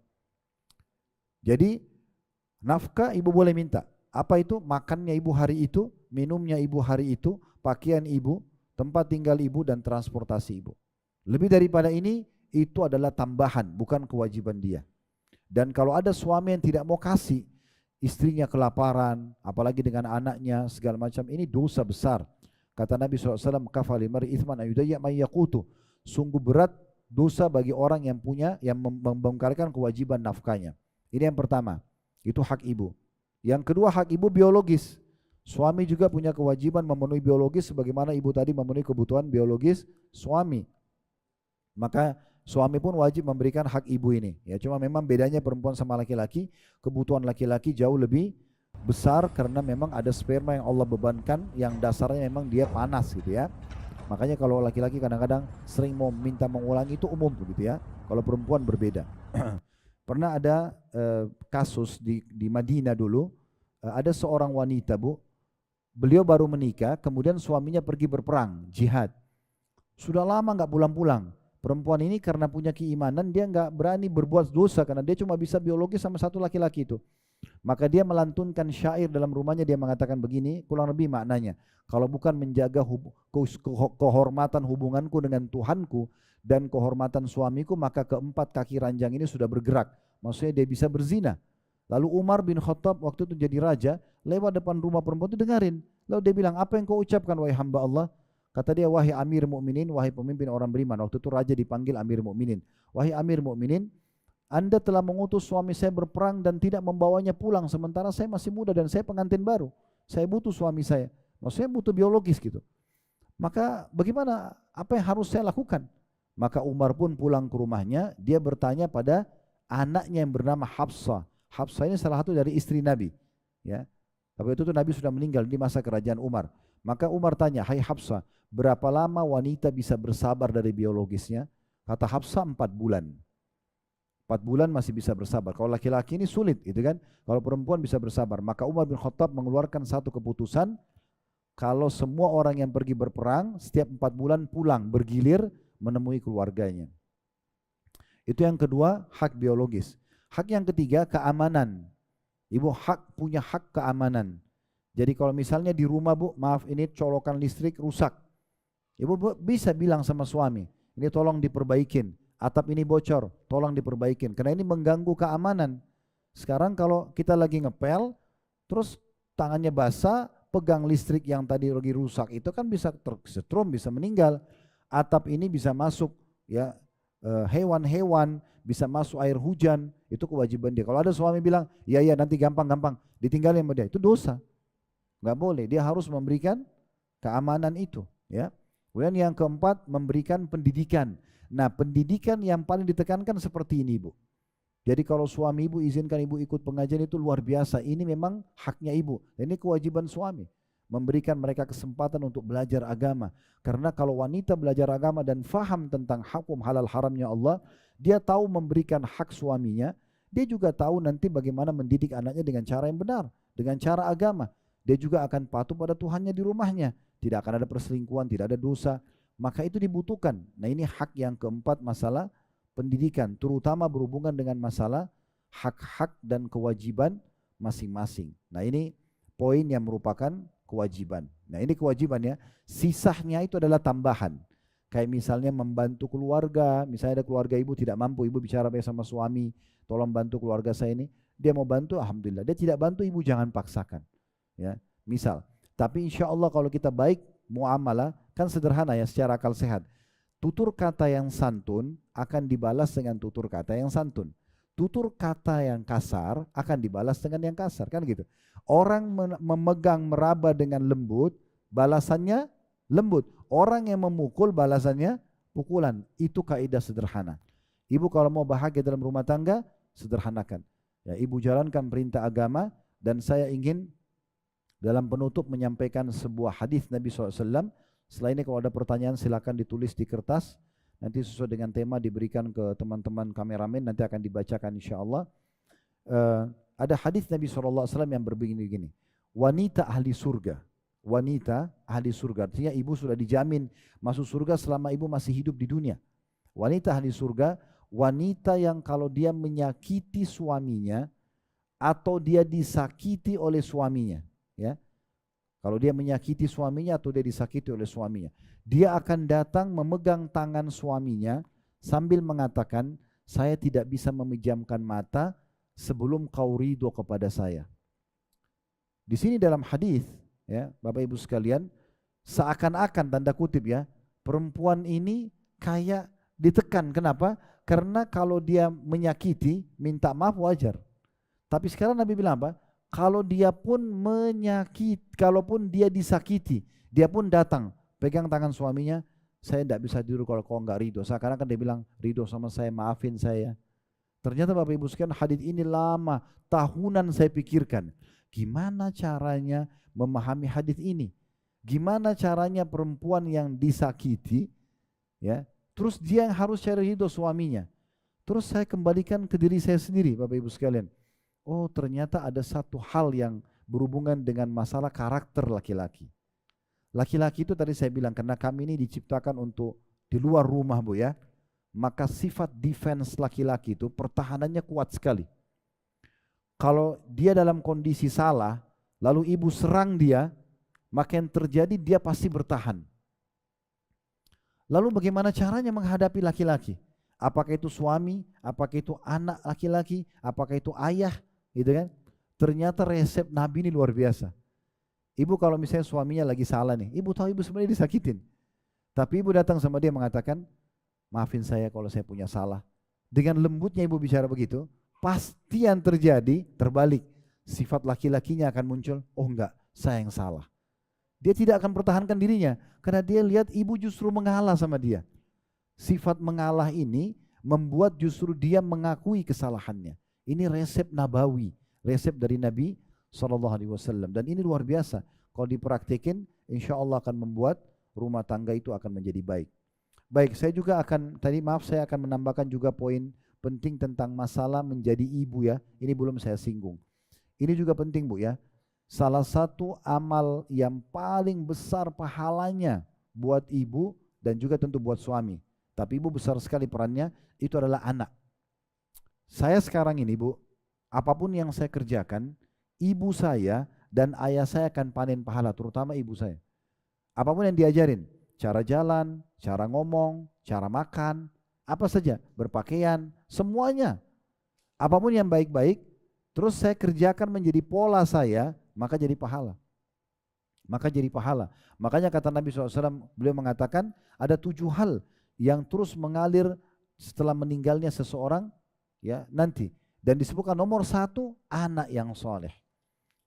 Jadi nafkah ibu boleh minta. Apa itu? Makannya ibu hari itu, minumnya ibu hari itu, pakaian ibu, tempat tinggal ibu, dan transportasi ibu. Lebih daripada ini, itu adalah tambahan, bukan kewajiban dia. Dan kalau ada suami yang tidak mau kasih, istrinya kelaparan, apalagi dengan anaknya, segala macam, ini dosa besar. Kata Nabi SAW, kafali mari ithman ayudayya mayyaqutu. Sungguh berat dosa bagi orang yang membongkarkan kewajiban nafkahnya. Ini yang pertama, itu hak ibu. Yang kedua, hak ibu biologis. Suami juga punya kewajiban memenuhi biologis sebagaimana ibu tadi memenuhi kebutuhan biologis suami. Maka suami pun wajib memberikan hak ibu ini. Ya, cuma memang bedanya perempuan sama laki-laki, kebutuhan laki-laki jauh lebih besar karena memang ada sperma yang Allah bebankan yang dasarnya memang dia panas gitu ya. Makanya kalau laki-laki kadang-kadang sering mau minta mengulangi itu umum begitu ya. Kalau perempuan berbeda. Pernah ada kasus di Madinah dulu, ada seorang wanita bu, beliau baru menikah, kemudian suaminya pergi berperang, jihad. Sudah lama nggak pulang-pulang. Perempuan ini karena punya keimanan, dia nggak berani berbuat dosa karena dia cuma bisa biologis sama satu laki-laki itu. Maka dia melantunkan syair dalam rumahnya, dia mengatakan begini, kurang lebih maknanya, kalau bukan menjaga kehormatan hubunganku dengan Tuhanku dan kehormatan suamiku, maka keempat kaki ranjang ini sudah bergerak. Maksudnya dia bisa berzina. Lalu Umar bin Khattab waktu itu jadi raja, lewat depan rumah perempuan itu dengarin. Lalu dia bilang, apa yang kau ucapkan wahai hamba Allah? Kata dia, wahai Amir Mukminin, wahai pemimpin orang beriman. Waktu itu raja dipanggil Amir Mukminin. Wahai Amir Mukminin, Anda telah mengutus suami saya berperang dan tidak membawanya pulang. Sementara saya masih muda dan saya pengantin baru. Saya butuh suami saya. Maksudnya butuh biologis gitu. Maka bagaimana, apa yang harus saya lakukan? Maka Umar pun pulang ke rumahnya. Dia bertanya pada anaknya yang bernama Hafsah. Hafsah ini salah satu dari istri Nabi. Ya. Tapi itu Nabi sudah meninggal di masa kerajaan Umar. Maka Umar tanya, hai Hafsah, berapa lama wanita bisa bersabar dari biologisnya? Kata Hafsah 4 bulan. 4 bulan masih bisa bersabar. Kalau laki-laki ini sulit, gitu kan? Kalau perempuan bisa bersabar. Maka Umar bin Khattab mengeluarkan satu keputusan, kalau semua orang yang pergi berperang, setiap 4 bulan pulang, bergilir, menemui keluarganya. Itu yang kedua, hak biologis. Hak yang ketiga, keamanan. Ibu punya hak keamanan. Jadi kalau misalnya di rumah, Bu, maaf ini colokan listrik rusak. Ibu bisa bilang sama suami, ini tolong diperbaikin. Atap ini bocor, tolong diperbaikin. Karena ini mengganggu keamanan. Sekarang kalau kita lagi ngepel, terus tangannya basah, pegang listrik yang tadi lagi rusak, itu kan bisa tersetrum, bisa meninggal. Atap ini bisa masuk ya hewan-hewan, bisa masuk air hujan, itu kewajiban dia. Kalau ada suami bilang, ya nanti gampang-gampang, ditinggalin sama dia, itu dosa. Nggak boleh, dia harus memberikan keamanan itu. Ya. Kemudian yang keempat, memberikan pendidikan. Nah, pendidikan yang paling ditekankan seperti ini, Bu. Jadi kalau suami ibu izinkan ibu ikut pengajian itu luar biasa. Ini memang haknya ibu. Dan ini kewajiban suami. Memberikan mereka kesempatan untuk belajar agama. Karena kalau wanita belajar agama dan faham tentang hukum halal haramnya Allah, dia tahu memberikan hak suaminya. Dia juga tahu nanti bagaimana mendidik anaknya dengan cara yang benar. Dengan cara agama. Dia juga akan patuh pada Tuhannya di rumahnya. Tidak akan ada perselingkuhan, tidak ada dosa. Maka itu dibutuhkan. Nah ini hak yang keempat, masalah pendidikan, terutama berhubungan dengan masalah hak-hak dan kewajiban masing-masing. Nah ini poin yang merupakan kewajiban. Nah ini kewajiban ya, sisanya itu adalah tambahan. Kayak misalnya membantu keluarga, misalnya ada keluarga ibu tidak mampu, ibu bicara sama suami, tolong bantu keluarga saya ini. Dia mau bantu, alhamdulillah. Dia tidak bantu, ibu jangan paksakan. Ya, misal. Tapi insya Allah kalau kita baik muamalah, kan sederhana ya secara akal sehat. Tutur kata yang santun akan dibalas dengan tutur kata yang santun. Tutur kata yang kasar akan dibalas dengan yang kasar, kan gitu. Orang memegang meraba dengan lembut, balasannya lembut. Orang yang memukul balasannya pukulan. Itu kaidah sederhana. Ibu kalau mau bahagia dalam rumah tangga, sederhanakan. Ya, ibu jalankan perintah agama, dan saya ingin dalam penutup menyampaikan sebuah hadis Nabi SAW. Setelah ini kalau ada pertanyaan silakan ditulis di kertas. Nanti sesuai dengan tema diberikan ke teman-teman kameramen, nanti akan dibacakan insyaAllah. Ada hadis Nabi SAW yang berbegini-gini. Wanita ahli surga. Wanita ahli surga. Artinya ibu sudah dijamin masuk surga selama ibu masih hidup di dunia. Wanita ahli surga, wanita yang kalau dia menyakiti suaminya atau dia disakiti oleh suaminya. Ya, kalau dia menyakiti suaminya atau dia disakiti oleh suaminya, dia akan datang memegang tangan suaminya sambil mengatakan, saya tidak bisa memejamkan mata sebelum kau ridho kepada saya. Di sini dalam hadis, ya Bapak Ibu sekalian, seakan-akan tanda kutip ya, perempuan ini kayak ditekan. Kenapa? Karena kalau dia menyakiti, minta maaf wajar. Tapi sekarang Nabi bilang apa? Kalau dia pun menyakiti, kalaupun dia disakiti, dia pun datang, pegang tangan suaminya, saya tidak bisa tidur kalau kau enggak ridho. Sekarang kan dia bilang, ridho sama saya, maafin saya. Ternyata Bapak Ibu sekalian, hadis ini lama, tahunan saya pikirkan. Gimana caranya memahami hadis ini? Gimana caranya perempuan yang disakiti, ya, terus dia yang harus cari ridho suaminya. Terus saya kembalikan ke diri saya sendiri, Bapak Ibu sekalian. Oh ternyata ada satu hal yang berhubungan dengan masalah karakter laki-laki. Laki-laki itu tadi saya bilang, karena kami ini diciptakan untuk di luar rumah, Bu ya. Maka sifat defense laki-laki itu pertahanannya kuat sekali. Kalau dia dalam kondisi salah, lalu ibu serang dia, maka yang terjadi dia pasti bertahan. Lalu bagaimana caranya menghadapi laki-laki? Apakah itu suami, apakah itu anak laki-laki, apakah itu ayah? Gitu kan? Ternyata resep Nabi ini luar biasa. Ibu kalau misalnya suaminya lagi salah nih, ibu tahu ibu sebenarnya disakitin. Tapi ibu datang sama dia mengatakan, maafin saya kalau saya punya salah. Dengan lembutnya ibu bicara begitu, pasti yang terjadi terbalik. Sifat laki-lakinya akan muncul, oh enggak, saya yang salah. Dia tidak akan pertahankan dirinya, karena dia lihat ibu justru mengalah sama dia. Sifat mengalah ini membuat justru dia mengakui kesalahannya. Ini resep nabawi, resep dari Nabi SAW. Dan ini luar biasa. Kalau dipraktikin, insya Allah akan membuat rumah tangga itu akan menjadi baik. Baik, saya juga akan, saya akan menambahkan juga poin penting tentang masalah menjadi ibu ya. Ini belum saya singgung. Ini juga penting Bu ya. Salah satu amal yang paling besar pahalanya buat ibu dan juga tentu buat suami. Tapi ibu besar sekali perannya, itu adalah anak. Saya sekarang ini Bu, apapun yang saya kerjakan, ibu saya dan ayah saya akan panen pahala, terutama ibu saya. Apapun yang diajarin, cara jalan, cara ngomong, cara makan, apa saja, berpakaian, semuanya. Apapun yang baik-baik, terus saya kerjakan menjadi pola saya, maka jadi pahala. Maka jadi pahala. Makanya kata Nabi SAW, beliau mengatakan ada 7 hal yang terus mengalir setelah meninggalnya seseorang ya nanti. Dan disebutkan nomor 1, anak yang soleh.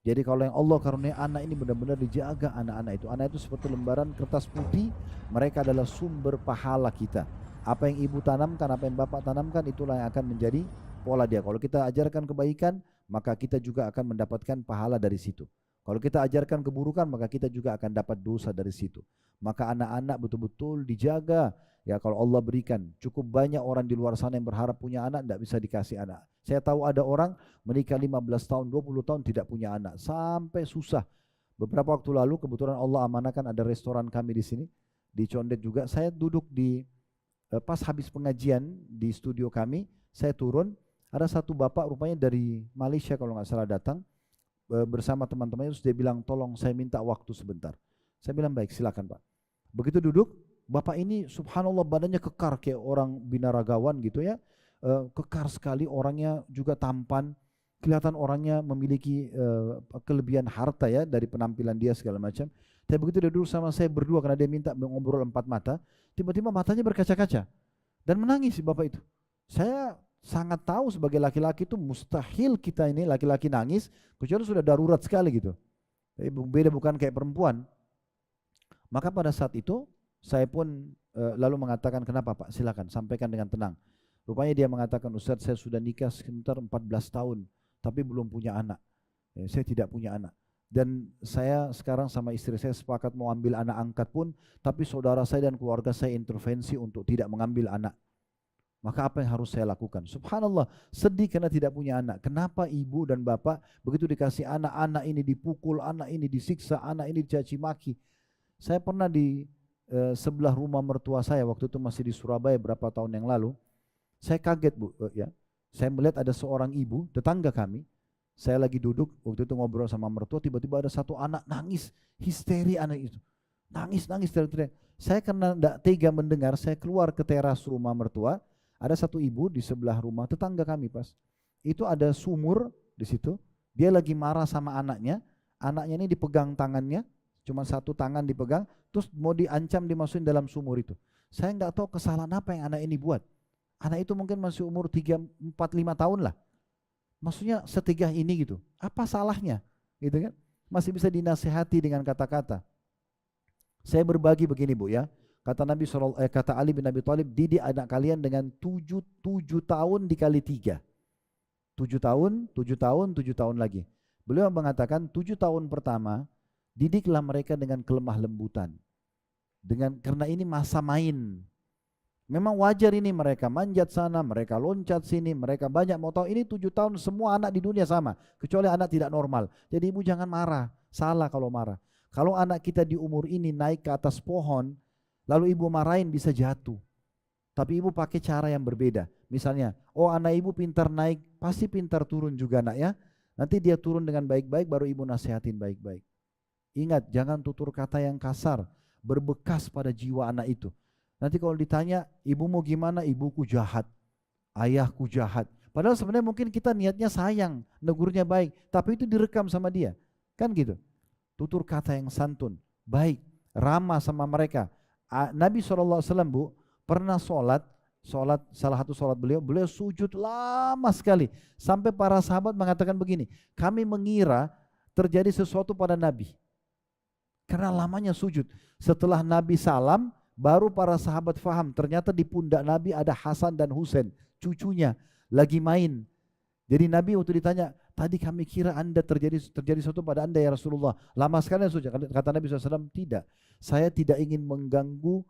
Jadi kalau yang Allah karunia anak ini benar-benar dijaga anak-anak itu. Anak itu seperti lembaran kertas putih, mereka adalah sumber pahala kita. Apa yang ibu tanamkan, apa yang bapak tanamkan, itulah yang akan menjadi pola dia. Kalau kita ajarkan kebaikan, maka kita juga akan mendapatkan pahala dari situ. Kalau kita ajarkan keburukan, maka kita juga akan dapat dosa dari situ. Maka anak-anak betul-betul dijaga. Ya kalau Allah berikan, cukup banyak orang di luar sana yang berharap punya anak, tidak bisa dikasih anak. Saya tahu ada orang menikah 15 tahun, 20 tahun tidak punya anak, sampai susah. Beberapa waktu lalu kebetulan Allah amanahkan ada restoran kami di sini, di Condet juga. Saya duduk di, pas habis pengajian di studio kami, saya turun, ada satu bapak rupanya dari Malaysia kalau nggak salah datang, bersama teman-temannya, terus dia bilang, tolong saya minta waktu sebentar. Saya bilang, baik silakan Pak. Begitu duduk, bapak ini subhanallah badannya kekar kayak orang binaragawan gitu ya, kekar sekali, orangnya juga tampan, kelihatan orangnya memiliki kelebihan harta ya dari penampilan dia segala macam. Tapi begitu dia duduk sama saya berdua karena dia minta ngobrol 4 mata, tiba-tiba matanya berkaca-kaca dan menangis si bapak itu. Saya sangat tahu sebagai laki-laki itu mustahil kita ini laki-laki nangis kecuali sudah darurat sekali gitu. Beda bukan kayak perempuan. Maka pada saat itu saya pun lalu mengatakan, kenapa Pak? Silakan sampaikan dengan tenang. Rupanya dia mengatakan, Ustaz saya sudah nikah sekitar 14 tahun tapi belum punya anak. Saya tidak punya anak. Dan saya sekarang sama istri saya sepakat mau ambil anak angkat pun, tapi saudara saya dan keluarga saya intervensi untuk tidak mengambil anak. Maka apa yang harus saya lakukan? Subhanallah, sedih karena tidak punya anak. Kenapa ibu dan bapak begitu dikasih anak, anak ini dipukul, anak ini disiksa, anak ini dicaci maki. Saya pernah di sebelah rumah mertua saya, waktu itu masih di Surabaya berapa tahun yang lalu. Saya kaget Bu, ya. Saya melihat ada seorang ibu, tetangga kami. Saya lagi duduk, waktu itu ngobrol sama mertua, tiba-tiba ada satu anak nangis, histeri anak itu. Nangis, teriak-teriak. Saya karena tidak tega mendengar, saya keluar ke teras rumah mertua. Ada satu ibu di sebelah rumah tetangga kami pas. Itu ada sumur di situ. Dia lagi marah sama anaknya. Anaknya ini dipegang tangannya, cuma satu tangan dipegang, terus mau diancam dimasukin dalam sumur itu. Saya nggak tahu kesalahan apa yang anak ini buat. Anak itu mungkin masih umur 3, 4, 5 tahun lah. Maksudnya setegah ini gitu. Apa salahnya? Gitu kan? Masih bisa dinasihati dengan kata-kata. Saya berbagi begini Bu ya. Kata kata Ali bin Abi Thalib, didik anak kalian dengan 7 tahun dikali 3. 7 tahun, 7 tahun, 7 tahun lagi. Beliau mengatakan 7 tahun pertama, didiklah mereka dengan kelemah lembutan. Karena ini masa main. Memang wajar ini mereka manjat sana, mereka loncat sini, mereka banyak mau tahu. Ini 7 tahun semua anak di dunia sama, kecuali anak tidak normal. Jadi ibu jangan marah, salah kalau marah. Kalau anak kita di umur ini naik ke atas pohon, lalu ibu marahin bisa jatuh. Tapi ibu pakai cara yang berbeda. Misalnya, oh anak ibu pintar naik, pasti pintar turun juga nak ya. Nanti dia turun dengan baik-baik, baru ibu nasihatin baik-baik. Ingat, jangan tutur kata yang kasar, berbekas pada jiwa anak itu. Nanti kalau ditanya, ibumu gimana? Ibuku jahat, ayahku jahat. Padahal sebenarnya mungkin kita niatnya sayang, negurnya baik, tapi itu direkam sama dia. Kan gitu. Tutur kata yang santun, baik, ramah sama mereka. Nabi SAW Bu, pernah sholat salah satu sholat beliau sujud lama sekali. Sampai para sahabat mengatakan begini, kami mengira terjadi sesuatu pada Nabi. Karena lamanya sujud. Setelah Nabi salam, baru para sahabat faham, ternyata di pundak Nabi ada Hasan dan Husain, cucunya, lagi main. Jadi Nabi waktu ditanya, tadi kami kira Anda terjadi sesuatu pada Anda ya Rasulullah. Lama sekali sujud. Kata Nabi SAW, tidak. Saya tidak ingin mengganggu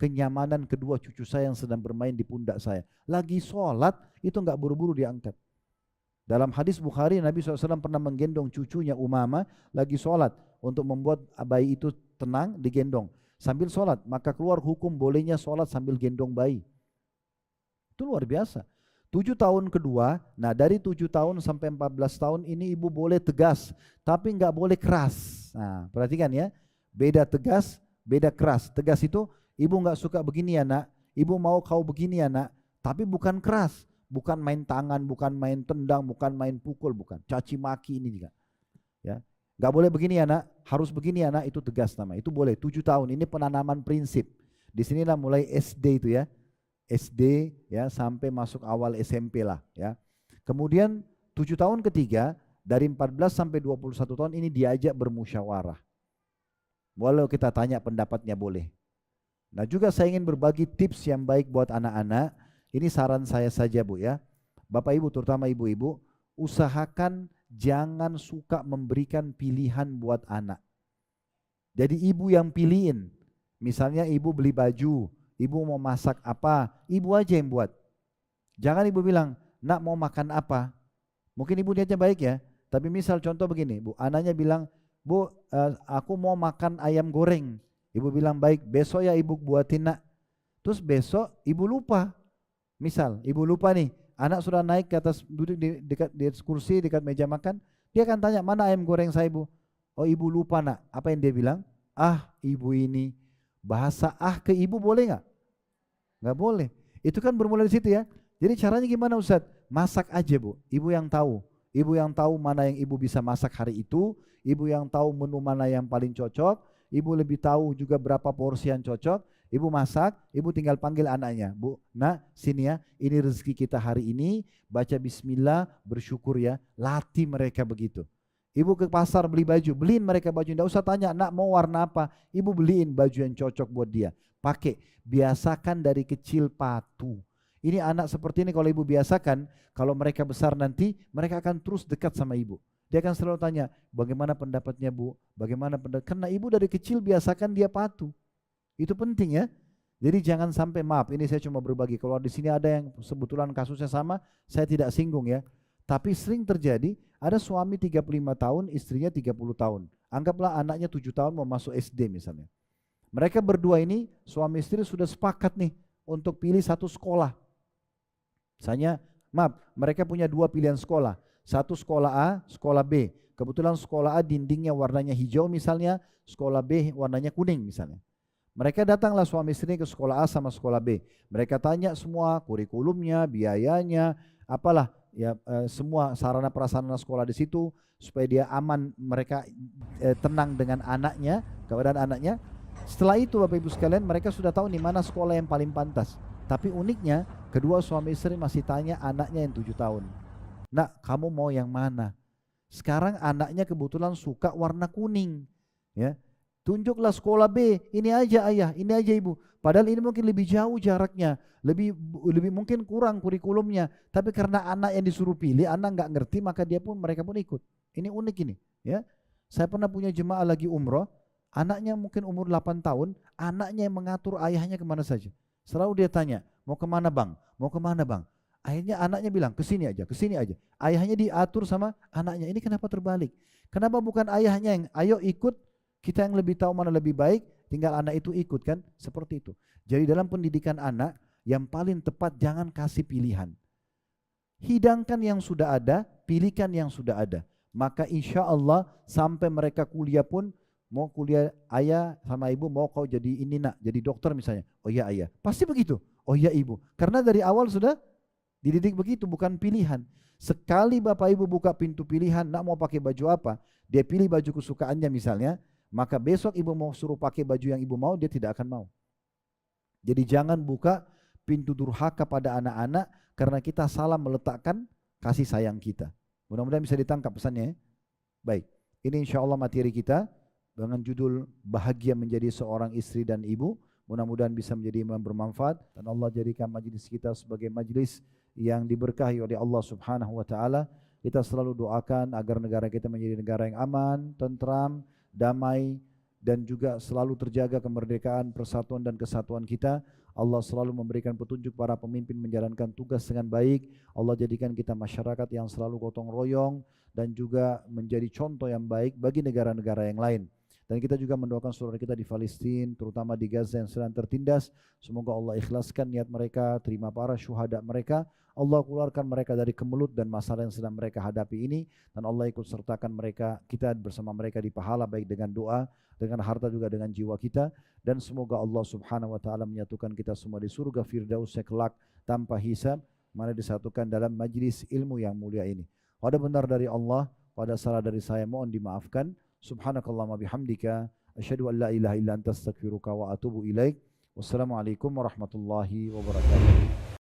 kenyamanan kedua cucu saya yang sedang bermain di pundak saya. Lagi sholat, itu enggak buru-buru diangkat. Dalam hadis Bukhari, Nabi SAW pernah menggendong cucunya Umamah lagi sholat untuk membuat bayi itu tenang, digendong sambil sholat. Maka keluar hukum bolehnya sholat sambil gendong bayi. Itu luar biasa. 7 tahun kedua, nah dari 7 tahun sampai 14 tahun ini ibu boleh tegas, tapi enggak boleh keras. Nah perhatikan ya, beda tegas, beda keras. Tegas itu, ibu enggak suka begini ya nak, ibu mau kau begini ya nak, tapi bukan keras. Bukan main tangan, bukan main tendang, bukan main pukul, bukan. Caci maki ini juga. Ya. Enggak boleh begini ya nak, harus begini ya nak, itu tegas nama. Itu boleh, 7 tahun, ini penanaman prinsip. Di sinilah mulai SD itu ya. SD ya sampai masuk awal SMP lah ya. Kemudian 7 tahun ketiga dari 14 sampai 21 tahun ini diajak bermusyawarah. Walau kita tanya pendapatnya boleh. Nah juga saya ingin berbagi tips yang baik buat anak-anak. Ini saran saya saja Bu ya. Bapak Ibu terutama ibu-ibu, usahakan jangan suka memberikan pilihan buat anak. Jadi ibu yang pilihin. Misalnya ibu beli baju, ibu mau masak apa, ibu aja yang buat. Jangan ibu bilang, nak mau makan apa. Mungkin ibu niatnya baik ya, tapi misal contoh begini, Bu, anaknya bilang, Bu, aku mau makan ayam goreng. Ibu bilang baik, besok ya ibu buatin nak. Terus besok ibu lupa. Misal, ibu lupa nih, anak sudah naik ke atas, duduk di kursi dekat meja makan, dia akan tanya, mana ayam goreng saya ibu? Oh ibu lupa nak. Apa yang dia bilang? Ah ibu ini, bahasa ke ibu boleh nggak? Nggak boleh. Itu kan bermula di situ ya. Jadi caranya gimana Ustadz? Masak aja Bu. Ibu yang tahu. Ibu yang tahu mana yang ibu bisa masak hari itu. Ibu yang tahu menu mana yang paling cocok. Ibu lebih tahu juga berapa porsi yang cocok. Ibu masak, ibu tinggal panggil anaknya. Bu, nak sini ya. Ini rezeki kita hari ini. Baca bismillah, bersyukur ya. Latih mereka begitu. Ibu ke pasar beli baju, beliin mereka baju. Tidak usah tanya, nak mau warna apa. Ibu beliin baju yang cocok buat dia. Pakai, biasakan dari kecil patuh. Ini anak seperti ini kalau ibu biasakan, kalau mereka besar nanti, mereka akan terus dekat sama ibu. Dia akan selalu tanya, bagaimana pendapatnya Bu? Bagaimana pendapat? Karena ibu dari kecil biasakan dia patuh. Itu penting ya. Jadi jangan sampai, maaf ini saya cuma berbagi. Kalau di sini ada yang kebetulan kasusnya sama, saya tidak singgung ya. Tapi sering terjadi, ada suami 35 tahun, istrinya 30 tahun. Anggaplah anaknya 7 tahun mau masuk SD misalnya. Mereka berdua ini suami istri sudah sepakat nih untuk pilih satu sekolah. Misalnya, maaf, mereka punya 2 pilihan sekolah. Satu sekolah A, sekolah B. Kebetulan sekolah A dindingnya warnanya hijau misalnya, sekolah B warnanya kuning misalnya. Mereka datanglah suami istri ke sekolah A sama sekolah B. Mereka tanya semua kurikulumnya, biayanya, apalah ya semua sarana prasarana sekolah di situ supaya dia aman, mereka tenang dengan anaknya, keadaan anaknya. Setelah itu Bapak Ibu sekalian, mereka sudah tahu nih mana sekolah yang paling pantas. Tapi uniknya, kedua suami istri masih tanya anaknya yang 7 tahun. Nak, kamu mau yang mana? Sekarang anaknya kebetulan suka warna kuning. Ya, tunjuklah sekolah B, ini aja ayah, ini aja ibu. Padahal ini mungkin lebih jauh jaraknya, lebih mungkin kurang kurikulumnya. Tapi karena anak yang disuruh pilih, anak nggak ngerti, maka mereka pun ikut. Ini unik ini. Ya, saya pernah punya jemaah lagi umroh. Anaknya mungkin umur 8 tahun, anaknya yang mengatur ayahnya kemana saja. Selalu dia tanya, mau kemana bang? Mau kemana bang? Akhirnya anaknya bilang, kesini aja, kesini aja. Ayahnya diatur sama anaknya. Ini kenapa terbalik? Kenapa bukan ayahnya yang, ayo ikut, kita yang lebih tahu mana lebih baik, tinggal anak itu ikut kan? Seperti itu. Jadi dalam pendidikan anak, yang paling tepat jangan kasih pilihan. Hidangkan yang sudah ada, pilihkan yang sudah ada. Maka insya Allah sampai mereka kuliah pun, mau kuliah ayah sama ibu, mau kau jadi ini nak, jadi dokter misalnya. Oh iya ayah, pasti begitu. Oh iya ibu, karena dari awal sudah dididik begitu, bukan pilihan. Sekali bapak ibu buka pintu pilihan, nak mau pakai baju apa, dia pilih baju kesukaannya misalnya, maka besok ibu mau suruh pakai baju yang ibu mau, dia tidak akan mau. Jadi jangan buka pintu durhaka pada anak-anak karena kita salah meletakkan kasih sayang kita. Mudah-mudahan bisa ditangkap pesannya. Baik, ini insya Allah materi kita dengan judul bahagia menjadi seorang istri dan ibu. Mudah-mudahan bisa menjadi bermanfaat dan Allah jadikan majlis kita sebagai majlis yang diberkahi oleh Allah Subhanahu wa taala. Kita selalu doakan agar negara kita menjadi negara yang aman, tentram, damai dan juga selalu terjaga kemerdekaan, persatuan dan kesatuan kita. Allah selalu memberikan petunjuk para pemimpin menjalankan tugas dengan baik. Allah jadikan kita masyarakat yang selalu gotong royong dan juga menjadi contoh yang baik bagi negara-negara yang lain. Dan kita juga mendoakan saudara kita di Palestina, terutama di Gaza yang sedang tertindas. Semoga Allah ikhlaskan niat mereka, terima para syuhada mereka. Allah keluarkan mereka dari kemelut dan masalah yang sedang mereka hadapi ini. Dan Allah ikut sertakan mereka, kita bersama mereka di pahala baik dengan doa, dengan harta juga dengan jiwa kita. Dan semoga Allah Subhanahu wa taala menyatukan kita semua di surga Firdaus kelak tanpa hisab, mana disatukan dalam majlis ilmu yang mulia ini. Pada benar dari Allah, pada salah dari saya mohon dimaafkan. Subhanakallahumma bihamdika asyhadu an la ilaha illa anta astaghfiruka wa atubu ilaik. Wassalamualaikum warahmatullahi wabarakatuh.